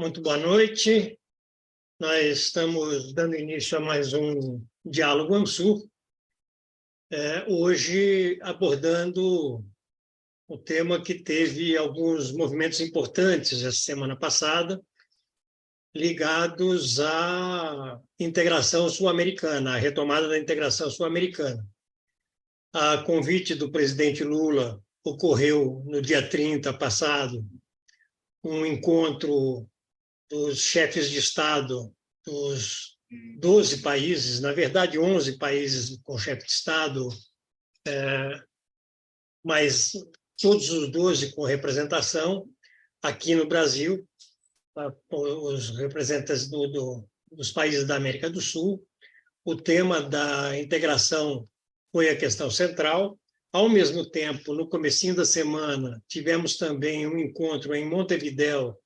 muito boa noite. Nós estamos dando início a mais um Diálogo ANSUR, hoje abordando o tema que teve alguns movimentos importantes essa semana passada, ligados à integração sul-americana, à retomada da integração sul-americana. A convite do presidente Lula ocorreu no dia 30 passado, um encontro dos chefes de Estado dos 12 países, na verdade 11 países com chefe de Estado, mas todos os 12 com representação aqui no Brasil, os representantes dos países da América do Sul. O tema da integração foi a questão central. Ao mesmo tempo, no comecinho da semana, tivemos também um encontro em Montevidéu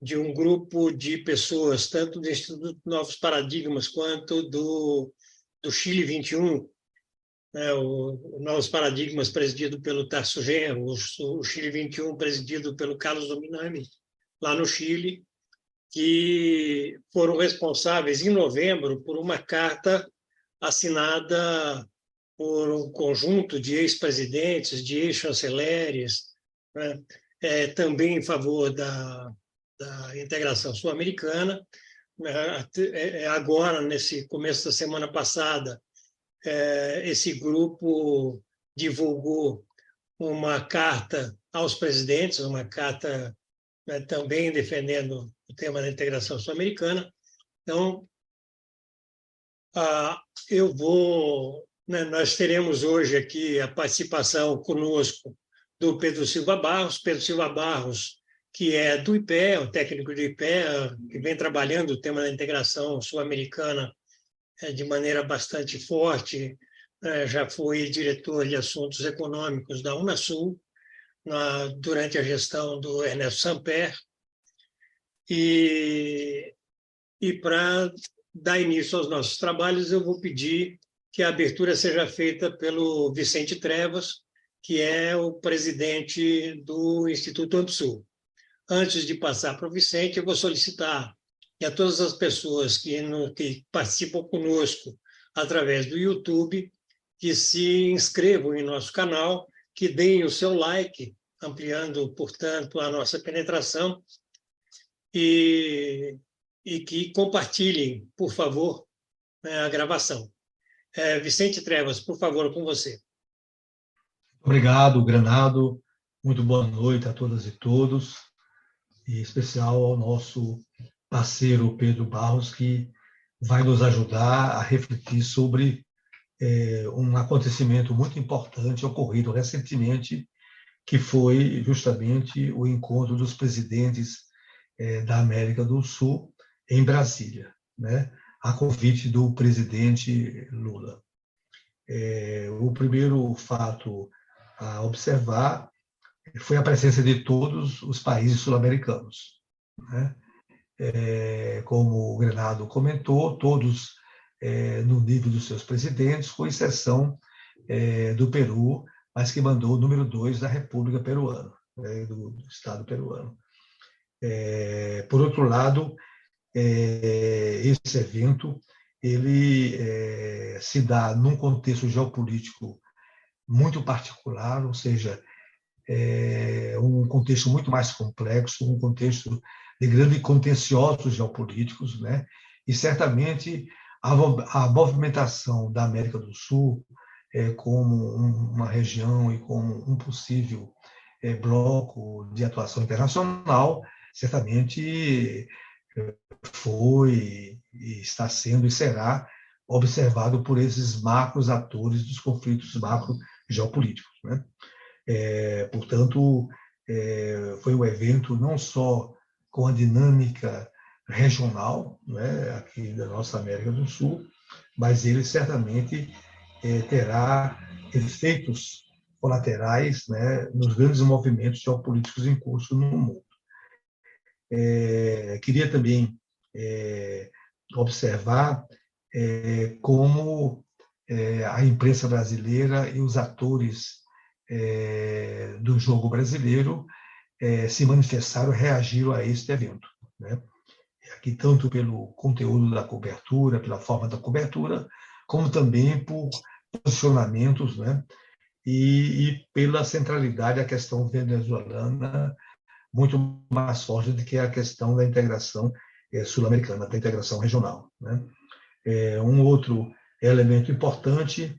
de um grupo de pessoas, tanto do Instituto Novos Paradigmas quanto do Chile 21, o Novos Paradigmas presidido pelo Tarso Genro, o Chile 21 presidido pelo Carlos Dominami, lá no Chile, que foram responsáveis, em novembro, por uma carta assinada por um conjunto de ex-presidentes, de ex-chanceleres, né, também em favor da integração sul-americana. Agora, nesse começo da semana passada, esse grupo divulgou uma carta aos presidentes, uma carta, né, também defendendo o tema da integração sul-americana. Então, nós teremos hoje aqui a participação conosco do Pedro Silva Barros. Pedro Silva Barros, que é do IPE, o técnico do IPE, que vem trabalhando o tema da integração sul-americana de maneira bastante forte, já foi diretor de assuntos econômicos da Unasul durante a gestão do Ernesto Samper. E para dar início aos nossos trabalhos, eu vou pedir que a abertura seja feita pelo Vicente Trevas, que é o presidente do Instituto ANSUR. Antes de passar para o Vicente, eu vou solicitar que a todas as pessoas que participam conosco através do YouTube, que se inscrevam em nosso canal, que deem o seu like, ampliando, portanto, a nossa penetração, e que compartilhem, por favor, a gravação. Vicente Trevas, por favor, com você. Obrigado, Granado. Muito boa noite a todas e todos, e em especial ao nosso parceiro Pedro Barros, que vai nos ajudar a refletir sobre um acontecimento muito importante ocorrido recentemente, que foi justamente o encontro dos presidentes da América do Sul em Brasília, né? A convite do presidente Lula. O primeiro fato a observar foi a presença de todos os países sul-americanos, né? Como o Granado comentou, todos no nível dos seus presidentes, com exceção do Peru, mas que mandou o número 2 da República Peruana, do Estado peruano. Por outro lado, esse evento ele se dá num contexto geopolítico muito particular, ou seja, um contexto muito mais complexo, um contexto de grandes contenciosos geopolíticos, né? E certamente a movimentação da América do Sul como uma região e como um possível bloco de atuação internacional, certamente foi, está sendo e será observado por esses macros atores dos conflitos macro geopolíticos, né? Portanto, foi um evento não só com a dinâmica regional, né, aqui da nossa América do Sul, mas ele certamente terá efeitos colaterais, né, nos grandes movimentos geopolíticos em curso no mundo. Queria também observar como a imprensa brasileira e os atores do jogo brasileiro se manifestaram, reagiram a este evento. né? Aqui tanto pelo conteúdo da cobertura, pela forma da cobertura, como também por posicionamentos, né? E pela centralidade da questão venezuelana muito mais forte do que a questão da integração sul-americana, da integração regional, né? Um outro elemento importante,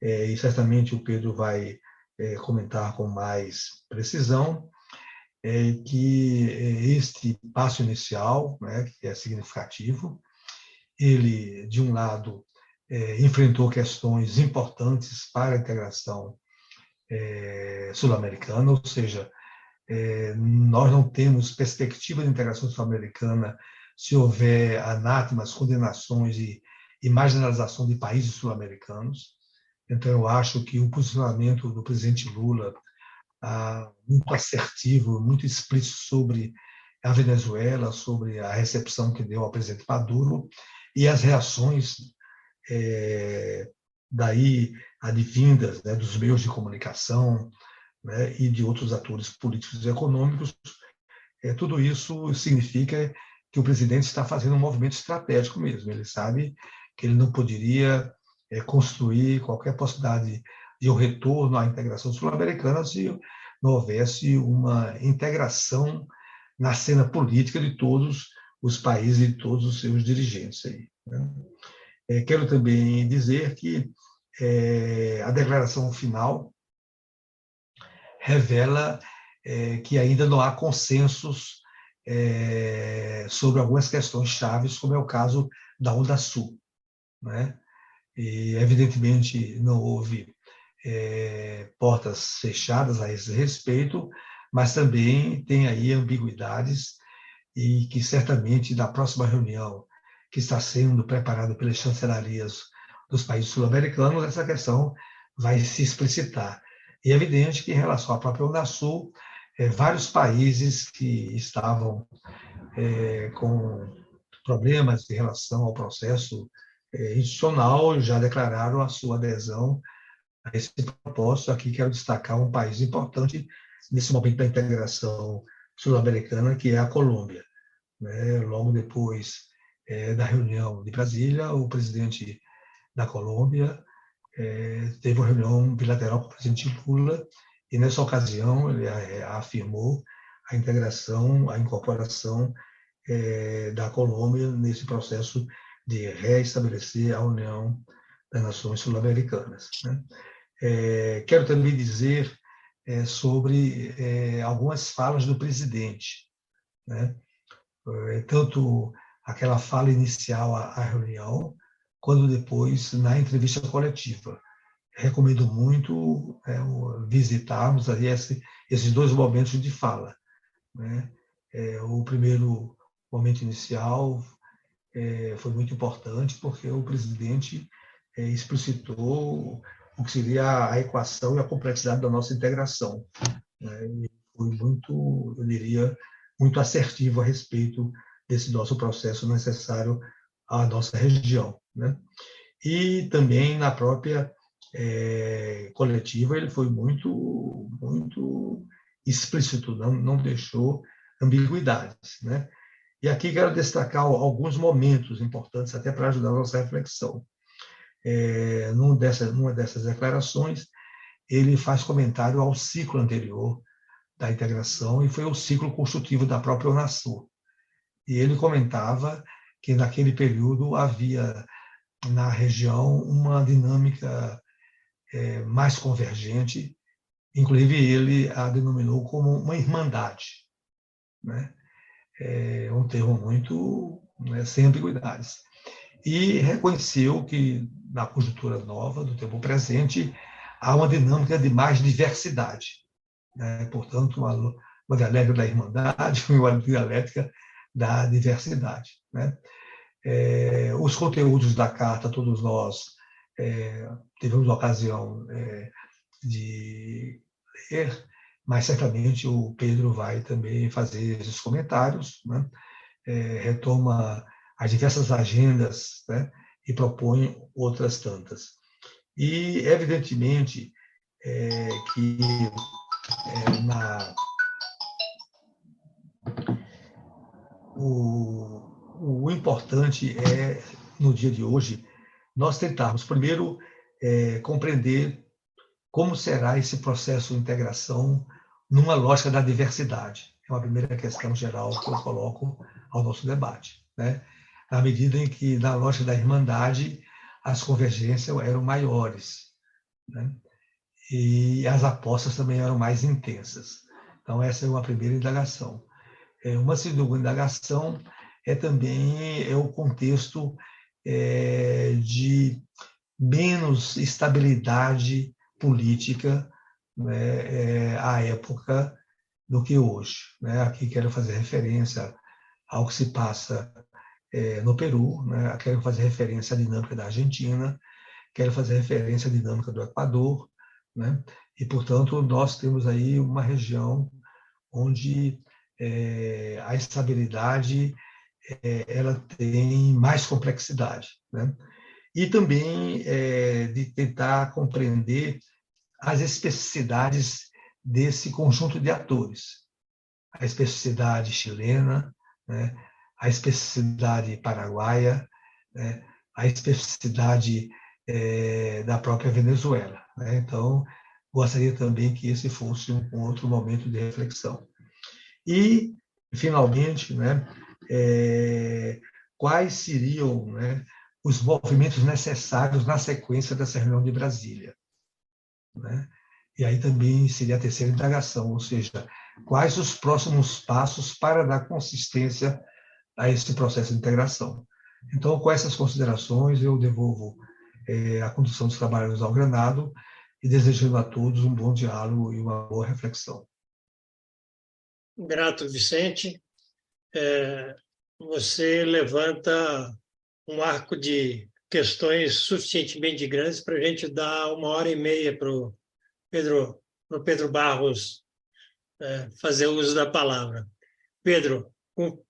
e certamente o Pedro vai comentar com mais precisão, é que este passo inicial, né, que é significativo, ele, de um lado, enfrentou questões importantes para a integração sul-americana, ou seja, nós não temos perspectiva de integração sul-americana se houver anátemas, condenações e marginalização de países sul-americanos. Então, eu acho que o posicionamento do presidente Lula, muito assertivo, muito explícito sobre a Venezuela, sobre a recepção que deu ao presidente Maduro e as reações daí advindas, né, dos meios de comunicação, né, e de outros atores políticos e econômicos. Tudo isso significa que o presidente está fazendo um movimento estratégico mesmo. Ele sabe que ele não poderia construir qualquer possibilidade de um retorno à integração sul-americana se não houvesse uma integração na cena política de todos os países e de todos os seus dirigentes. Aí, né? Quero também dizer que a declaração final revela que ainda não há consensos sobre algumas questões chaves, como é o caso da Onda Sul, né? E, evidentemente, não houve portas fechadas a esse respeito, mas também tem aí ambiguidades e que certamente na próxima reunião que está sendo preparada pelas chancelarias dos países sul-americanos, essa questão vai se explicitar. E é evidente que, em relação à própria Unasul, vários países que estavam com problemas em relação ao processo institucional já declararam a sua adesão a esse propósito. Aqui quero destacar um país importante nesse momento da integração sul-americana, que é a Colômbia, né? Logo depois da reunião de Brasília, o presidente da Colômbia teve uma reunião bilateral com o presidente Lula e, nessa ocasião, ele afirmou a integração, a incorporação da Colômbia nesse processo de reestabelecer a União das Nações Sul-Americanas, né? Quero também dizer sobre algumas falas do presidente, né? Tanto aquela fala inicial à reunião, quanto depois na entrevista coletiva. Recomendo muito visitarmos ali esses dois momentos de fala, né? O primeiro momento inicial foi muito importante, porque o presidente explicitou o que seria a equação e a complexidade da nossa integração, né? E foi muito, eu diria, muito assertivo a respeito desse nosso processo necessário à nossa região, né? E também na própria coletiva ele foi muito explícito, não deixou ambiguidades, né? E aqui quero destacar alguns momentos importantes até para ajudar a nossa reflexão. Numa dessas declarações, ele faz comentário ao ciclo anterior da integração, e foi o ciclo construtivo da própria Unasul. E ele comentava que naquele período havia na região uma dinâmica mais convergente, inclusive ele a denominou como uma irmandade, né? Um termo muito, né, sem ambiguidades. E reconheceu que na conjuntura nova do tempo presente há uma dinâmica de mais diversidade, né? Portanto, uma dialética da irmandade, uma dialética da diversidade, né? Os conteúdos da carta, todos nós tivemos a ocasião de ler, mas certamente o Pedro vai também fazer esses comentários, né? Retoma as diversas agendas, né? E propõe outras tantas. E, evidentemente, que o importante é, no dia de hoje, nós tentarmos, primeiro, compreender como será esse processo de integração numa lógica da diversidade. É uma primeira questão geral que eu coloco ao nosso debate, né? À medida em que, na lógica da irmandade, as convergências eram maiores, né? E as apostas também eram mais intensas. Então, essa é uma primeira indagação. Uma segunda indagação também o contexto de menos estabilidade política, né, à época do que hoje, né? Aqui quero fazer referência ao que se passa no Peru, né? Quero fazer referência à dinâmica da Argentina, quero fazer referência à dinâmica do Equador, né? E, portanto, nós temos aí uma região onde a estabilidade ela tem mais complexidade, né? E também de tentar compreender as especificidades desse conjunto de atores, a especificidade chilena, né? A especificidade paraguaia, né? A especificidade da própria Venezuela, né? Então, gostaria também que esse fosse um outro momento de reflexão. E, finalmente, né, quais seriam, né, os movimentos necessários na sequência dessa reunião de Brasília, né? E aí também seria a terceira indagação, ou seja, quais os próximos passos para dar consistência a esse processo de integração. Então, com essas considerações, eu devolvo a condução dos trabalhos ao Granado e desejando a todos um bom diálogo e uma boa reflexão. Grato, Vicente. Você levanta um arco de questões suficientemente grandes para a gente dar 1h30 para o Pedro Barros fazer uso da palavra. Pedro,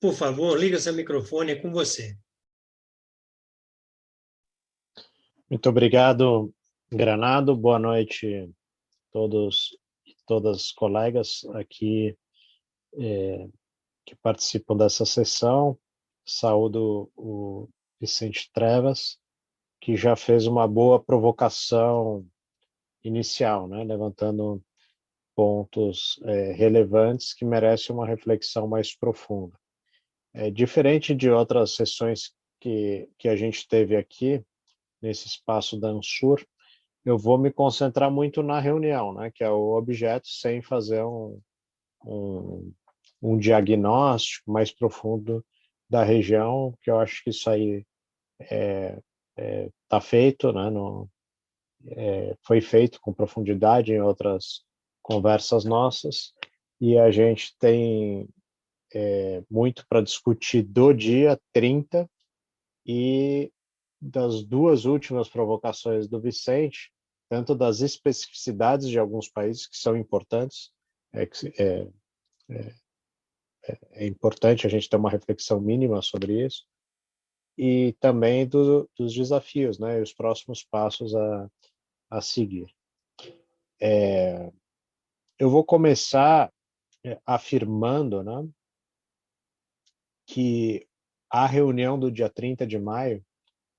por favor, liga seu microfone, é com você. Muito obrigado, Granado. Boa noite a todos e todas as colegas aqui que participam dessa sessão. Saúdo o Vicente Trevas, que já fez uma boa provocação inicial, né, levantando pontos relevantes que merecem uma reflexão mais profunda. Diferente de outras sessões que a gente teve aqui, nesse espaço da Ansur, eu vou me concentrar muito na reunião, né, que é o objeto, sem fazer um diagnóstico mais profundo da região, que eu acho que isso aí está feito, né, foi feito com profundidade em outras conversas nossas, e a gente tem muito para discutir do dia 30 e das duas últimas provocações do Vicente, tanto das especificidades de alguns países que são importantes, é importante a gente ter uma reflexão mínima sobre isso, e também dos desafios, né, e os próximos passos a seguir. Eu vou começar afirmando, né, que a reunião do dia 30 de maio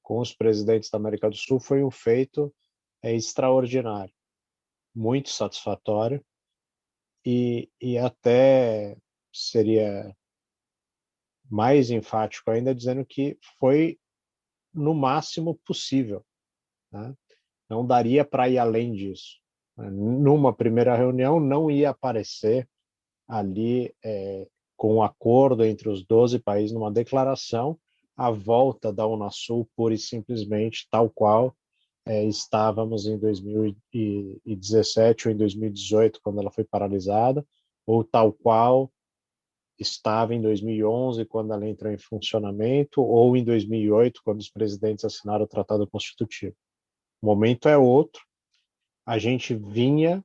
com os presidentes da América do Sul foi um feito extraordinário, muito satisfatório, e até seria mais enfático ainda dizendo que foi no máximo possível, né? Não daria para ir além disso. Numa primeira reunião não ia aparecer ali com um acordo entre os 12 países numa declaração a volta da Unasul pura e simplesmente tal qual estávamos em 2017 ou em 2018 quando ela foi paralisada, ou tal qual estava em 2011 quando ela entrou em funcionamento, ou em 2008 quando os presidentes assinaram o Tratado Constitutivo. O momento é outro. A gente vinha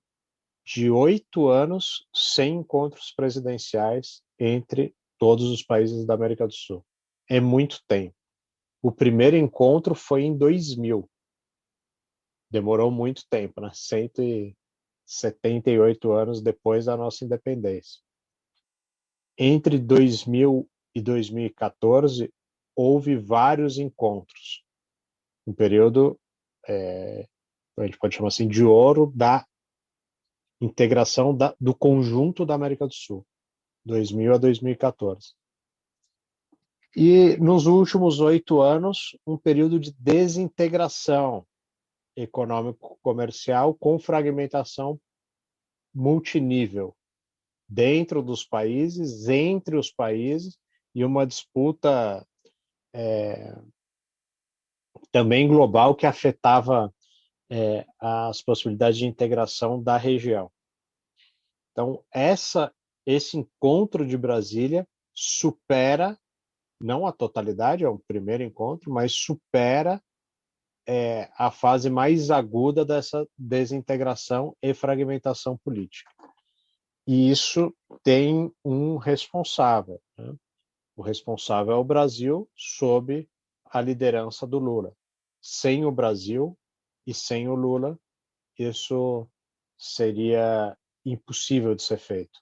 de 8 anos sem encontros presidenciais entre todos os países da América do Sul. É muito tempo. O primeiro encontro foi em 2000. Demorou muito tempo, né? 178 anos depois da nossa independência. Entre 2000 e 2014 houve vários encontros, um período, a gente pode chamar assim, de ouro da integração do conjunto da América do Sul, 2000 a 2014. E nos últimos 8 anos, um período de desintegração econômico-comercial com fragmentação multinível dentro dos países, entre os países, e uma disputa também global que afetava as possibilidades de integração da região. Então, esse encontro de Brasília supera, não a totalidade, é o primeiro encontro, mas supera a fase mais aguda dessa desintegração e fragmentação política. E isso tem um responsável, né? O responsável é o Brasil, sob a liderança do Lula. Sem o Brasil e sem o Lula, isso seria impossível de ser feito.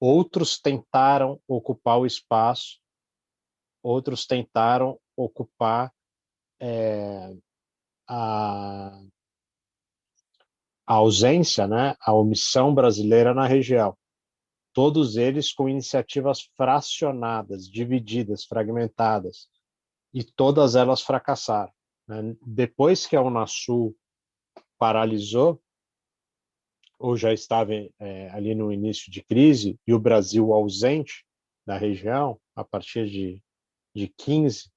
Outros tentaram ocupar o espaço, outros tentaram ocupar a ausência, né, a omissão brasileira na região. Todos eles com iniciativas fracionadas, divididas, fragmentadas, e todas elas fracassaram, né? Depois que a Unasul paralisou, ou já estava ali no início de crise, e o Brasil ausente da região, a partir de 15,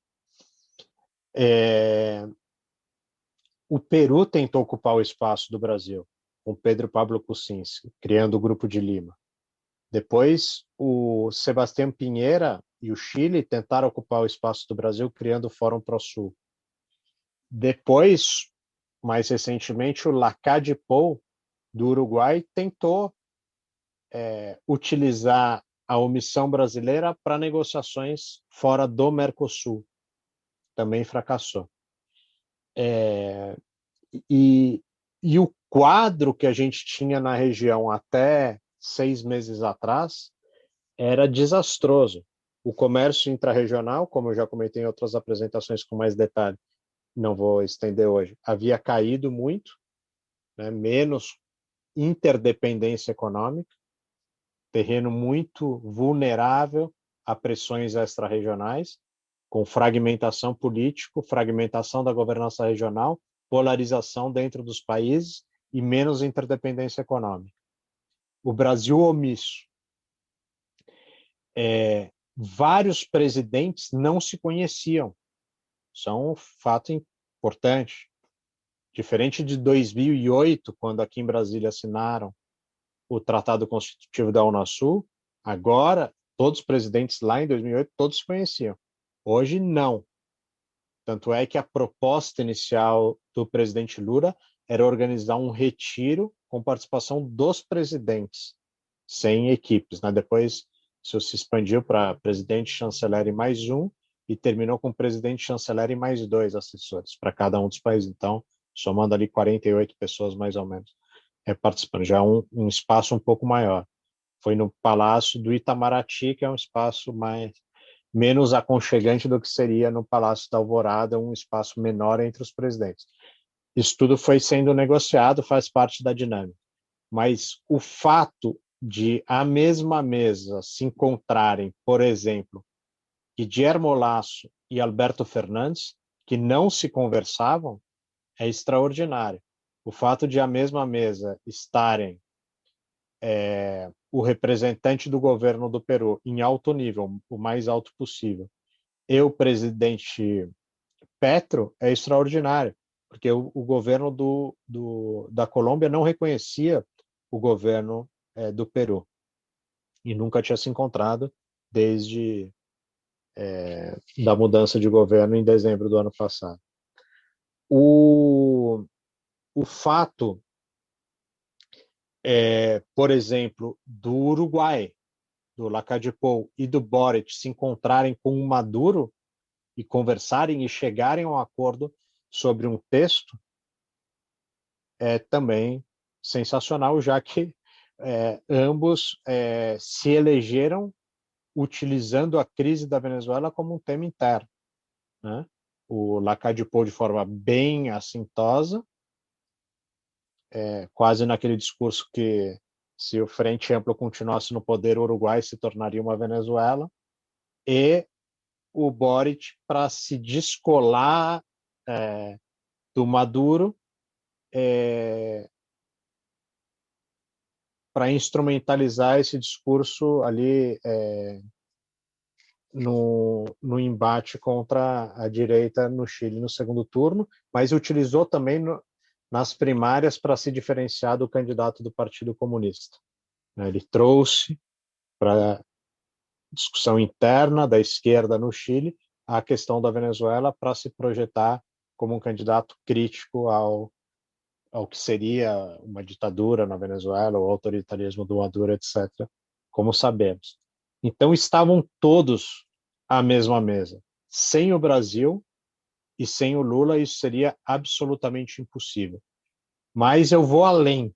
o Peru tentou ocupar o espaço do Brasil, com Pedro Pablo Kuczynski, criando o Grupo de Lima. Depois, o Sebastián Piñera e o Chile tentaram ocupar o espaço do Brasil, criando o Fórum Pro-Sul. Depois, mais recentemente, o Lacalle Pou, do Uruguai, tentou utilizar a omissão brasileira para negociações fora do Mercosul. Também fracassou. E o quadro que a gente tinha na região até 6 meses atrás era desastroso. O comércio intrarregional, como eu já comentei em outras apresentações com mais detalhe, não vou estender hoje, havia caído muito, né? Menos interdependência econômica, terreno muito vulnerável a pressões extra-regionais, com fragmentação política, fragmentação da governança regional, polarização dentro dos países e menos interdependência econômica. O Brasil omisso. Vários presidentes não se conheciam. Isso é um fato importante. Diferente de 2008, quando aqui em Brasília assinaram o Tratado Constitutivo da Unasul, agora, todos os presidentes lá em 2008, todos se conheciam. Hoje, não. Tanto é que a proposta inicial do presidente Lula era organizar um retiro com participação dos presidentes, sem equipes, né? Depois, isso se expandiu para presidente, chanceler e mais um, e terminou com presidente, chanceler e mais 2 assessores para cada um dos países. Então, somando ali 48 pessoas, mais ou menos, participando. Já um espaço um pouco maior. Foi no Palácio do Itamaraty, que é um espaço menos aconchegante do que seria no Palácio da Alvorada, um espaço menor entre os presidentes. Isso tudo foi sendo negociado, faz parte da dinâmica. Mas o fato de a mesma mesa se encontrarem, por exemplo, Guillermo Lasso e Alberto Fernandes, que não se conversavam, é extraordinário. O fato de a mesma mesa estarem o representante do governo do Peru em alto nível, o mais alto possível, e o presidente Petro é extraordinário, porque o governo da Colômbia não reconhecia o governo do Peru e nunca tinha se encontrado desde da mudança de governo em dezembro do ano passado. O fato, por exemplo, do Uruguai, do Lacalle Pou e do Boric se encontrarem com o Maduro e conversarem e chegarem a um acordo sobre um texto é também sensacional, já que ambos se elegeram utilizando a crise da Venezuela como um tema interno, né? O Lacalle Pou, de forma bem assintosa, quase naquele discurso que, se o Frente Amplo continuasse no poder, o Uruguai se tornaria uma Venezuela, e o Boric, para se descolar do Maduro, para instrumentalizar esse discurso ali no embate contra a direita no Chile no segundo turno, mas utilizou também nas primárias para se diferenciar do candidato do Partido Comunista. Ele trouxe para a discussão interna da esquerda no Chile a questão da Venezuela para se projetar como um candidato crítico ao que seria uma ditadura na Venezuela, o autoritarismo do Maduro, etc., como sabemos. Então, estavam todos à mesma mesa. Sem o Brasil e sem o Lula, isso seria absolutamente impossível. Mas eu vou além.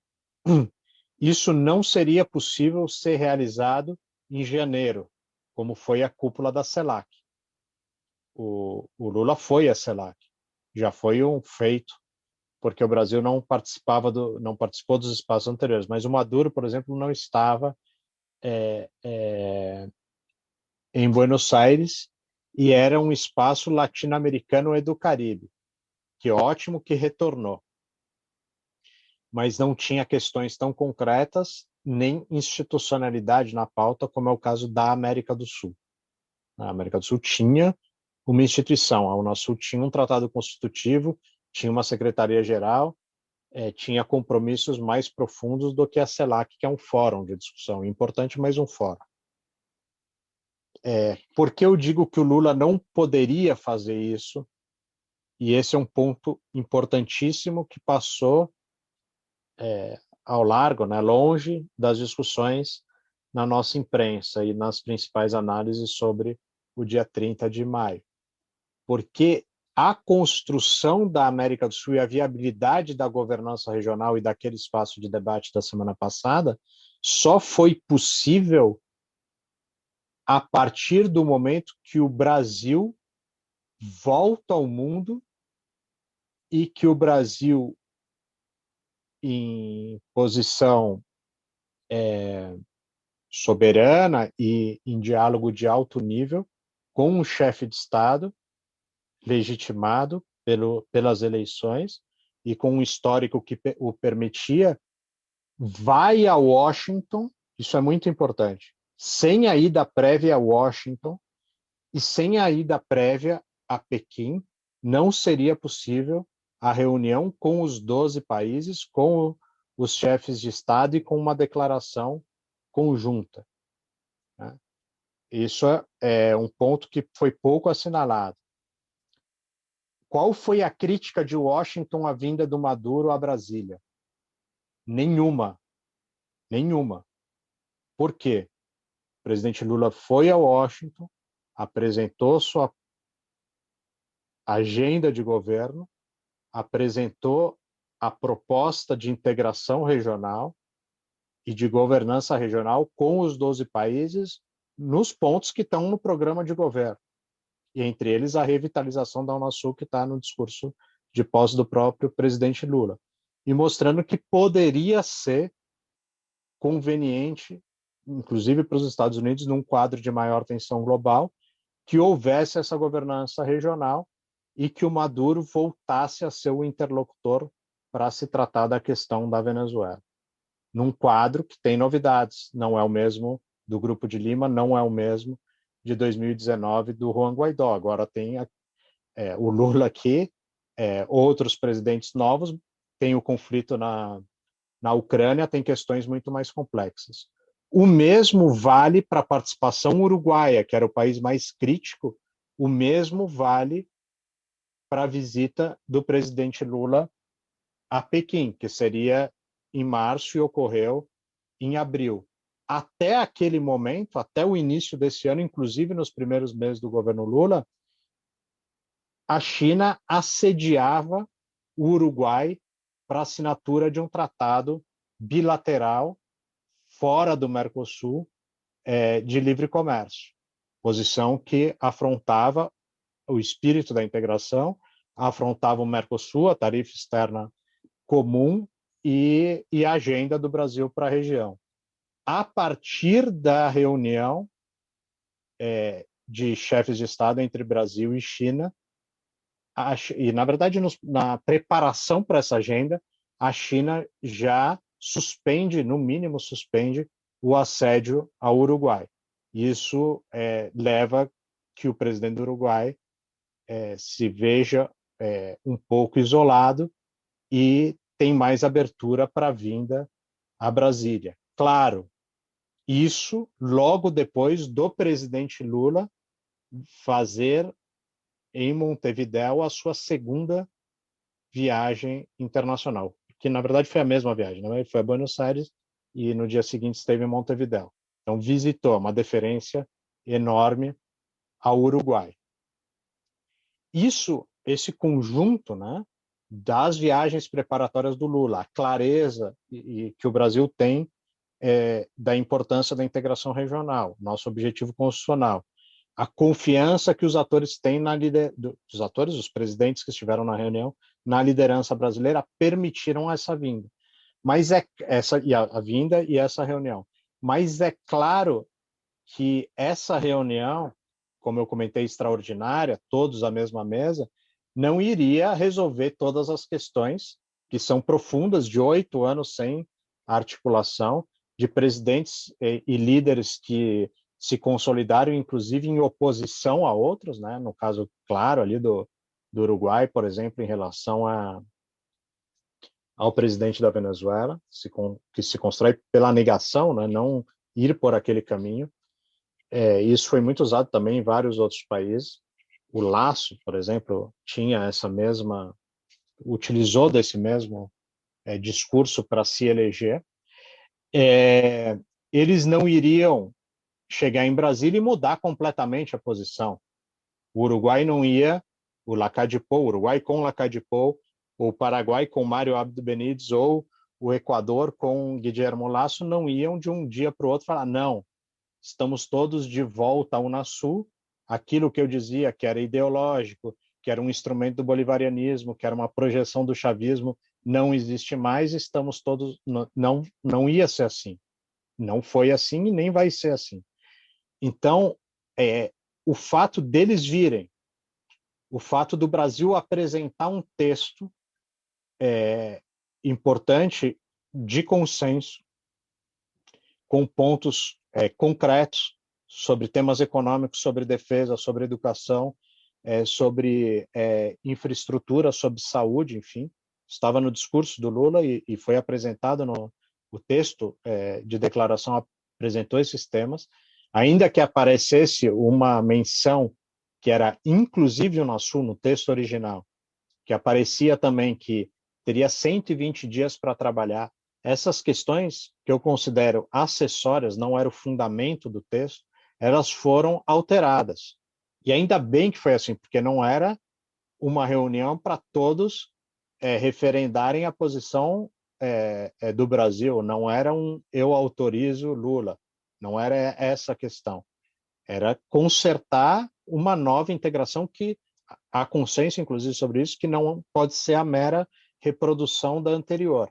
Isso não seria possível ser realizado em janeiro, como foi a cúpula da CELAC. O Lula foi à CELAC. Já foi um feito, porque o Brasil não participou dos espaços anteriores. Mas o Maduro, por exemplo, não estava em Buenos Aires, e era um espaço latino-americano e do Caribe. Que ótimo que retornou. Mas não tinha questões tão concretas, nem institucionalidade na pauta, como é o caso da América do Sul. A América do Sul tinha uma instituição, a Unasul tinha um tratado constitutivo, tinha uma secretaria-geral, tinha compromissos mais profundos do que a CELAC, que é um fórum de discussão importante, mas um fórum. Por que eu digo que o Lula não poderia fazer isso? E esse é um ponto importantíssimo que passou ao largo, né, longe das discussões na nossa imprensa e nas principais análises sobre o dia 30 de maio. Porque a construção da América do Sul e a viabilidade da governança regional e daquele espaço de debate da semana passada só foi possível a partir do momento que o Brasil volta ao mundo e que o Brasil, em posição soberana e em diálogo de alto nível com um chefe de Estado legitimado pelas eleições e com um histórico que o permitia, vai a Washington, isso é muito importante, sem a ida prévia a Washington e sem a ida prévia a Pequim, não seria possível a reunião com os 12 países, com os chefes de Estado e com uma declaração conjunta. Isso é um ponto que foi pouco assinalado. Qual foi a crítica de Washington à vinda do Maduro a Brasília? Nenhuma. Nenhuma. Por quê? O presidente Lula foi a Washington, apresentou sua agenda de governo, apresentou a proposta de integração regional e de governança regional com os 12 países nos pontos que estão no programa de governo. E entre eles a revitalização da Unasul, que está no discurso de posse do próprio presidente Lula. E mostrando que poderia ser conveniente, inclusive para os Estados Unidos, num quadro de maior tensão global, que houvesse essa governança regional e que o Maduro voltasse a ser o interlocutor para se tratar da questão da Venezuela. Num quadro que tem novidades, não é o mesmo do Grupo de Lima, não é o mesmo de 2019 do Juan Guaidó. Agora tem o Lula aqui, outros presidentes novos, tem o conflito na Ucrânia, tem questões muito mais complexas. O mesmo vale para a participação uruguaia, que era o país mais crítico, o mesmo vale para a visita do presidente Lula a Pequim, que seria em março e ocorreu em abril. Até aquele momento, até o início desse ano, inclusive nos primeiros meses do governo Lula, a China assediava o Uruguai para a assinatura de um tratado bilateral fora do Mercosul de livre comércio, posição que afrontava o espírito da integração, afrontava o Mercosul, a tarifa externa comum e a agenda do Brasil para a região. A partir da reunião de chefes de Estado entre Brasil e China, e, na verdade, na preparação para essa agenda, a China já suspende, no mínimo suspende, o assédio ao Uruguai. Isso leva que o presidente do Uruguai se veja um pouco isolado e tem mais abertura para a vinda a Brasília. Claro, isso logo depois do presidente Lula fazer em Montevidéu a sua segunda viagem internacional, que na verdade foi a mesma viagem, né? Ele foi a Buenos Aires e no dia seguinte esteve em Montevidéu. Então visitou, uma deferência enorme ao Uruguai. Esse conjunto, né, das viagens preparatórias do Lula, a clareza que o Brasil tem da importância da integração regional, nosso objetivo constitucional, a confiança que os atores têm os presidentes que estiveram na reunião, na liderança brasileira, permitiram essa vinda. Mas a vinda e essa reunião. Mas é claro que essa reunião, como eu comentei, extraordinária, todos à mesma mesa, não iria resolver todas as questões que são profundas, de 8 anos sem articulação, de presidentes e líderes que se consolidaram, inclusive, em oposição a outros, né? No caso, claro, ali do Uruguai, por exemplo, em relação ao presidente da Venezuela, que se constrói pela negação, né? Não ir por aquele caminho. Isso foi muito usado também em vários outros países. O Laço, por exemplo, utilizou desse mesmo discurso para se eleger. Eles não iriam chegar em Brasília e mudar completamente a posição. O Uruguai não ia, o Uruguai com Lacalle-Pou, o Paraguai com Mário Abdo Benítez, ou o Equador com Guillermo Lasso, não iam de um dia para o outro falar, não, estamos todos de volta à Unasul, aquilo que eu dizia que era ideológico, que era um instrumento do bolivarianismo, que era uma projeção do chavismo, não existe mais, estamos todos... Não ia ser assim. Não foi assim e nem vai ser assim. Então, o fato deles virem, o fato do Brasil apresentar um texto importante de consenso, com pontos concretos sobre temas econômicos, sobre defesa, sobre educação, sobre infraestrutura, sobre saúde, enfim, estava no discurso do Lula e foi apresentado o texto de declaração, apresentou esses temas, ainda que aparecesse uma menção que era inclusive o Unasul no texto original, que aparecia também que teria 120 dias para trabalhar. Essas questões, que eu considero acessórias, não era o fundamento do texto, elas foram alteradas. E ainda bem que foi assim, porque não era uma reunião para todos referendarem a posição do Brasil, não era eu autorizo Lula, não era essa a questão. Era consertar uma nova integração que há consenso, inclusive, sobre isso, que não pode ser a mera reprodução da anterior.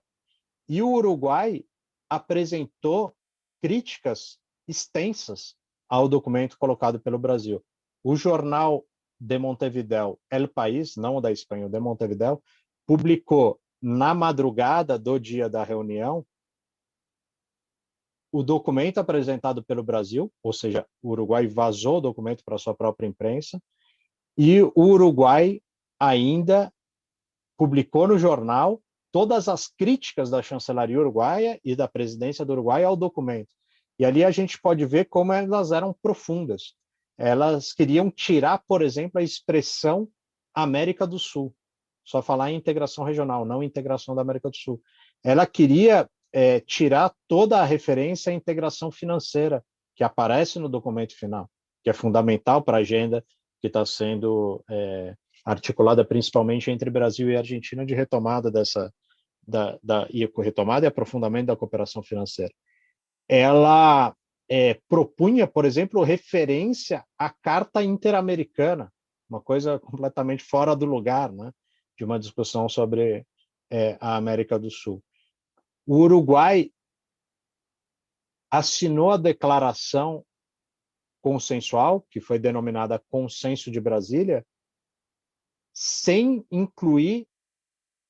E o Uruguai apresentou críticas extensas ao documento colocado pelo Brasil. O jornal de Montevidéu, El País, não o da Espanha, o de Montevidéu, publicou na madrugada do dia da reunião o documento apresentado pelo Brasil, ou seja, o Uruguai vazou o documento para a sua própria imprensa, e o Uruguai ainda publicou no jornal todas as críticas da chancelaria uruguaia e da presidência do Uruguai ao documento. E ali a gente pode ver como elas eram profundas. Elas queriam tirar, por exemplo, a expressão América do Sul, só falar em integração regional, não integração da América do Sul. Ela queria tirar toda a referência à integração financeira que aparece no documento final, que é fundamental para a agenda que está sendo articulada principalmente entre Brasil e Argentina de retomada retomada e aprofundamento da cooperação financeira. Ela propunha, por exemplo, referência à Carta Interamericana, uma coisa completamente fora do lugar, né, de uma discussão sobre a América do Sul. O Uruguai assinou a declaração consensual, que foi denominada Consenso de Brasília, sem incluir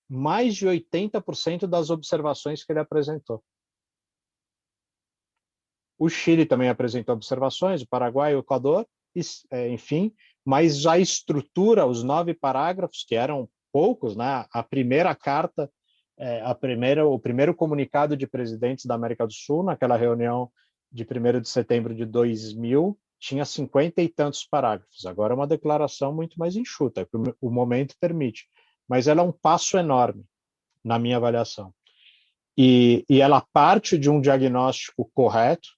mais de 80% das observações que ele apresentou. O Chile também apresentou observações, o Paraguai, o Equador, enfim, mas a estrutura, os 9 parágrafos, que eram poucos, né? A primeira carta, o primeiro comunicado de presidentes da América do Sul, naquela reunião de 1º de setembro de 2000, tinha 50 e tantos parágrafos. Agora é uma declaração muito mais enxuta, que o momento permite. Mas ela é um passo enorme, na minha avaliação. E ela parte de um diagnóstico correto,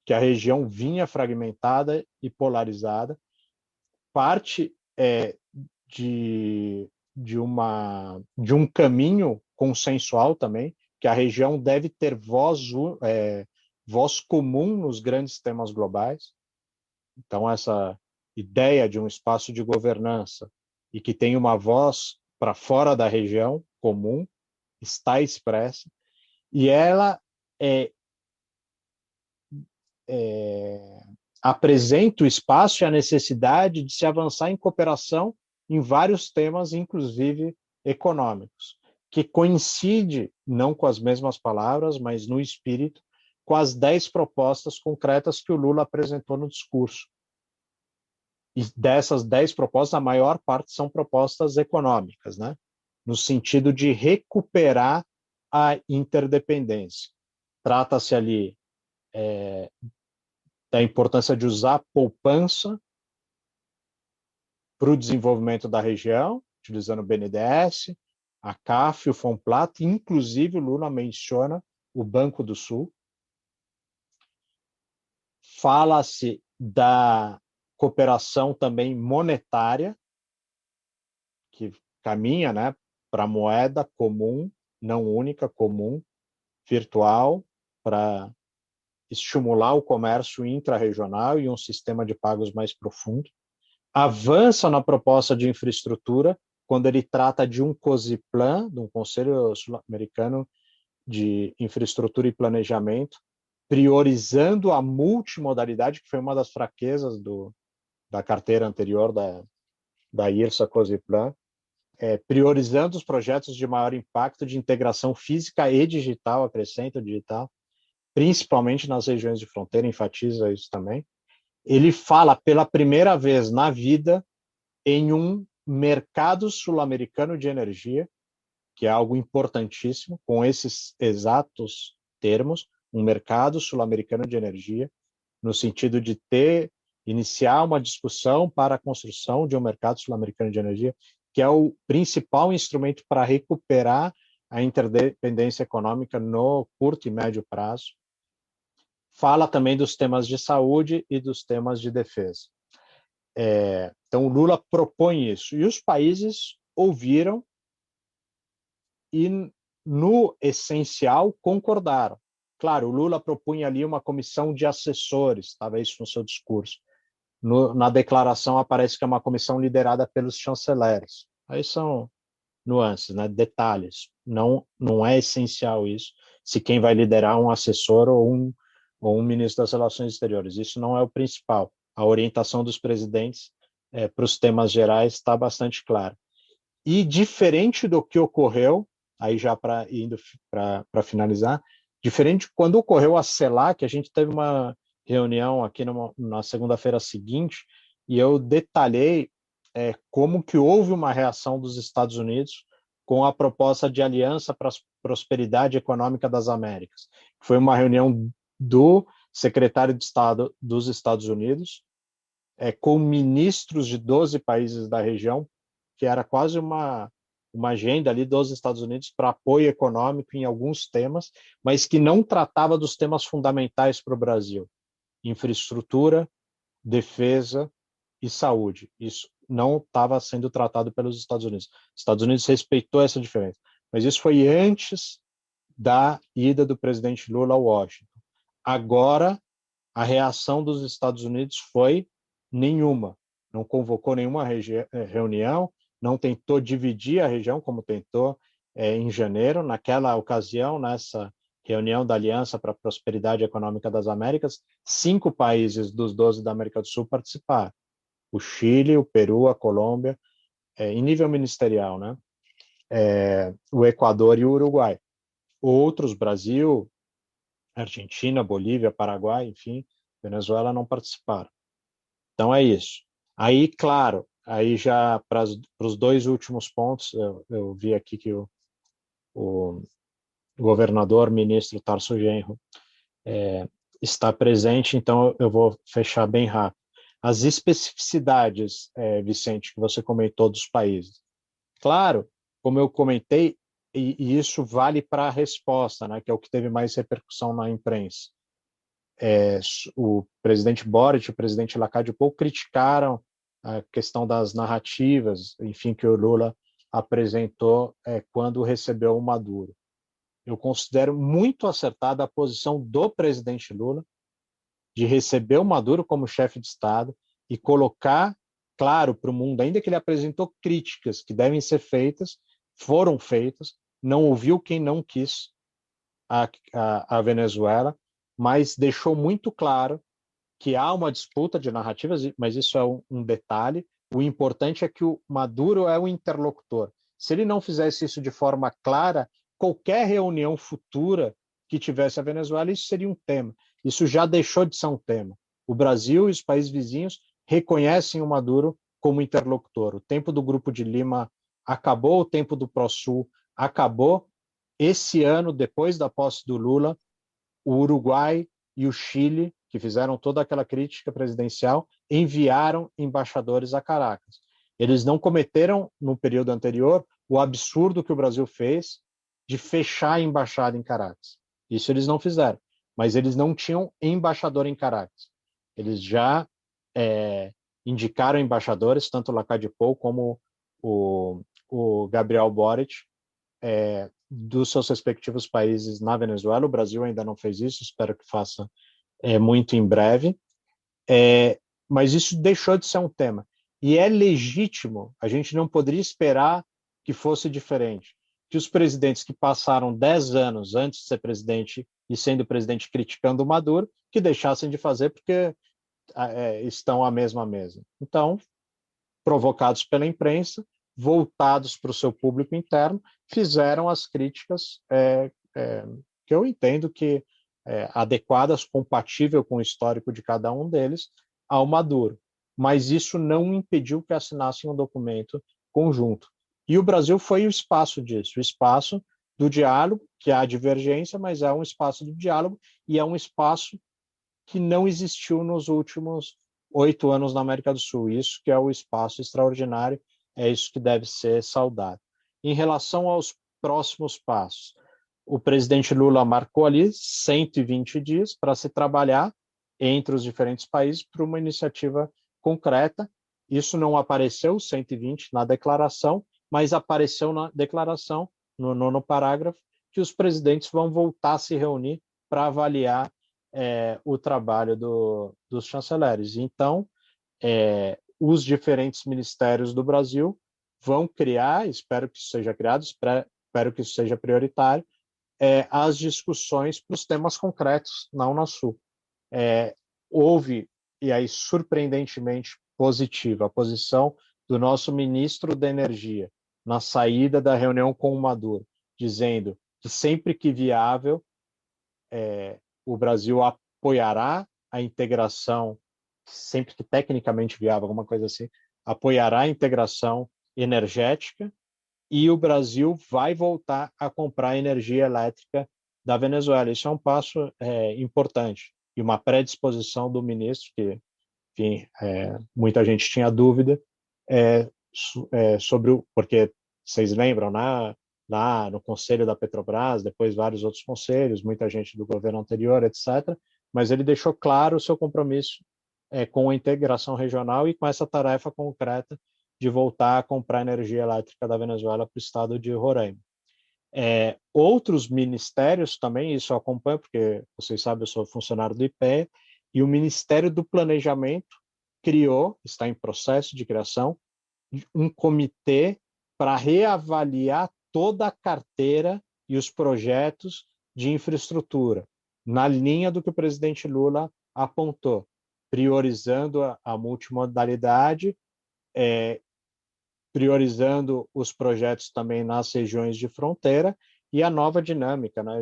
que a região vinha fragmentada e polarizada, parte de um caminho consensual também, que a região deve ter voz comum nos grandes temas globais. Então, essa ideia de um espaço de governança e que tem uma voz para fora da região comum está expressa, e ela apresenta o espaço e a necessidade de se avançar em cooperação em vários temas, inclusive econômicos, que coincide, não com as mesmas palavras, mas no espírito, com as 10 propostas concretas que o Lula apresentou no discurso. E dessas 10 propostas, a maior parte são propostas econômicas, né? No sentido de recuperar a interdependência. Trata-se ali da importância de usar a poupança para o desenvolvimento da região, utilizando o BNDES, a CAF, o Fomplata, inclusive o Lula menciona o Banco do Sul. Fala-se da cooperação também monetária, que caminha, né, para a moeda comum, não única, comum, virtual, para estimular o comércio intra-regional e um sistema de pagos mais profundo. Avança na proposta de infraestrutura, quando ele trata de um COSIPLAN, de um Conselho Sul-Americano de Infraestrutura e Planejamento, priorizando a multimodalidade, que foi uma das fraquezas da carteira anterior da IRSA COSIPLAN, priorizando os projetos de maior impacto de integração física e digital, acrescenta o digital, principalmente nas regiões de fronteira, enfatiza isso também. Ele fala pela primeira vez na vida em um mercado sul-americano de energia, que é algo importantíssimo, com esses exatos termos, um mercado sul-americano de energia, no sentido de iniciar uma discussão para a construção de um mercado sul-americano de energia, que é o principal instrumento para recuperar a interdependência econômica no curto e médio prazo. Fala também dos temas de saúde e dos temas de defesa. Então, o Lula propõe isso. E os países ouviram e, no essencial, concordaram. Claro, o Lula propunha ali uma comissão de assessores, estava isso no seu discurso. Na declaração aparece que é uma comissão liderada pelos chanceleres. Aí são nuances, né? Detalhes. Não é essencial isso, se quem vai liderar é um assessor ou um ministro das Relações Exteriores. Isso não é o principal. A orientação dos presidentes para os temas gerais está bastante clara. E diferente do que ocorreu, aí já indo para finalizar, diferente quando ocorreu a CELAC, a gente teve uma reunião aqui na segunda-feira seguinte, e eu detalhei como que houve uma reação dos Estados Unidos com a proposta de Aliança para a Prosperidade Econômica das Américas. Foi uma reunião do secretário de Estado dos Estados Unidos, com ministros de 12 países da região, que era quase uma agenda ali dos Estados Unidos para apoio econômico em alguns temas, mas que não tratava dos temas fundamentais para o Brasil: infraestrutura, defesa e saúde. Isso não estava sendo tratado pelos Estados Unidos. Os Estados Unidos respeitou essa diferença, mas isso foi antes da ida do presidente Lula a Washington. Agora, A reação dos Estados Unidos foi nenhuma. Não convocou nenhuma reunião, não tentou dividir a região, como tentou em janeiro. Naquela ocasião, nessa reunião da Aliança para a Prosperidade Econômica das Américas, 5 países dos 12 da América do Sul participaram. O Chile, o Peru, a Colômbia, em nível ministerial, né? O Equador e o Uruguai. Outros, Brasil, Argentina, Bolívia, Paraguai, enfim, Venezuela não participaram. Então é isso. Aí, claro, aí já para os 2 últimos pontos, eu vi aqui que o governador, ministro Tarso Genro, está presente, então eu vou fechar bem rápido. As especificidades, Vicente, que você comentou dos países. Claro, como eu comentei, e isso vale para a resposta, né, que é o que teve mais repercussão na imprensa. O presidente Boric e o presidente Lacalle Pou criticaram a questão das narrativas, enfim, que o Lula apresentou quando recebeu o Maduro. Eu considero muito acertada a posição do presidente Lula de receber o Maduro como chefe de Estado e colocar claro para o mundo, ainda que ele apresentou críticas que devem ser feitas, foram feitas, não ouviu quem não quis a Venezuela, mas deixou muito claro que há uma disputa de narrativas, mas isso é um detalhe. O importante é que o Maduro é o interlocutor. Se ele não fizesse isso de forma clara, qualquer reunião futura que tivesse a Venezuela, isso seria um tema. Isso já deixou de ser um tema. O Brasil e os países vizinhos reconhecem o Maduro como interlocutor. O tempo do Grupo de Lima acabou, o tempo do Prosul acabou. Esse ano, depois da posse do Lula, o Uruguai e o Chile, que fizeram toda aquela crítica presidencial, enviaram embaixadores a Caracas. Eles não cometeram, no período anterior, o absurdo que o Brasil fez de fechar a embaixada em Caracas. Isso eles não fizeram, mas eles não tinham embaixador em Caracas. Eles já indicaram embaixadores, tanto o Lacalle Pou como o Gabriel Boric, dos seus respectivos países na Venezuela. O Brasil ainda não fez isso, espero que faça muito em breve. Mas isso deixou de ser um tema. E é legítimo, a gente não poderia esperar que fosse diferente. Que os presidentes que passaram 10 anos antes de ser presidente e sendo presidente criticando o Maduro, que deixassem de fazer porque estão à mesma mesa. Então, provocados pela imprensa, voltados para o seu público interno, fizeram as críticas que eu entendo que adequadas, compatível com o histórico de cada um deles, ao Maduro. Mas isso não impediu que assinassem um documento conjunto. E o Brasil foi o espaço disso, o espaço do diálogo, que há divergência, mas é um espaço do diálogo e é um espaço que não existiu nos últimos 8 anos na América do Sul. Isso que é o espaço extraordinário, é isso que deve ser saudado. Em relação aos próximos passos, o presidente Lula marcou ali 120 dias para se trabalhar entre os diferentes países para uma iniciativa concreta. Isso não apareceu, 120, na declaração, mas apareceu na declaração, no 9º parágrafo, que os presidentes vão voltar a se reunir para avaliar o trabalho dos chanceleres. Então, os diferentes ministérios do Brasil vão criar, espero que isso seja criado, espero que isso seja prioritário, as discussões para os temas concretos na Unasul. Houve, e aí surpreendentemente positiva, a posição do nosso ministro da Energia na saída da reunião com o Maduro, dizendo que sempre que viável, o Brasil apoiará a integração, sempre que tecnicamente viável, alguma coisa assim, apoiará a integração energética e o Brasil vai voltar a comprar energia elétrica da Venezuela. Isso é um passo importante e uma predisposição do ministro, que, enfim, muita gente tinha dúvida sobre porque vocês lembram, né? Lá no conselho da Petrobras, depois vários outros conselhos, muita gente do governo anterior, etc., mas ele deixou claro o seu compromisso com a integração regional e com essa tarefa concreta de voltar a comprar energia elétrica da Venezuela para o estado de Roraima. Outros ministérios também, isso eu acompanho, porque vocês sabem, eu sou funcionário do IPEA, E o Ministério do Planejamento está em processo de criação, um comitê para reavaliar toda a carteira e os projetos de infraestrutura, na linha do que o presidente Lula apontou, priorizando a multimodalidade, priorizando os projetos também nas regiões de fronteira e a nova dinâmica, né,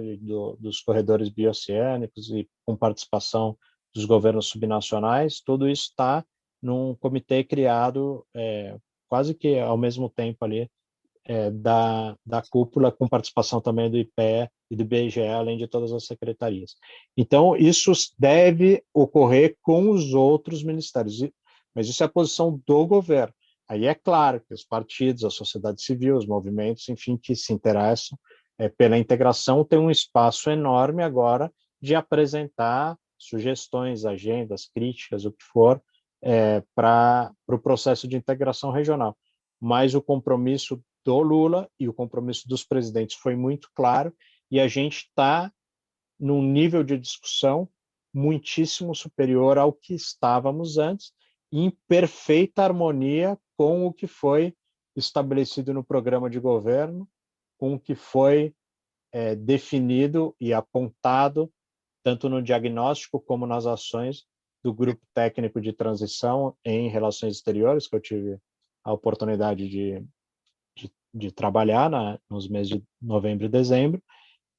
dos corredores bioceânicos e com participação dos governos subnacionais. Tudo isso está num comitê criado quase que ao mesmo tempo ali da cúpula, com participação também do IPEA e do IBGE, além de todas as secretarias. Então, isso deve ocorrer com os outros ministérios, mas isso é a posição do governo. Aí é claro que os partidos, a sociedade civil, os movimentos, enfim, que se interessam pela integração, têm um espaço enorme agora de apresentar sugestões, agendas, críticas, o que for, para o processo de integração regional. Mas o compromisso do Lula e o compromisso dos presidentes foi muito claro, e a gente está num nível de discussão muitíssimo superior ao que estávamos antes, em perfeita harmonia com o que foi estabelecido no programa de governo, com o que foi definido e apontado, tanto no diagnóstico como nas ações do Grupo Técnico de Transição em Relações Exteriores, que eu tive a oportunidade de trabalhar nos meses de novembro e dezembro,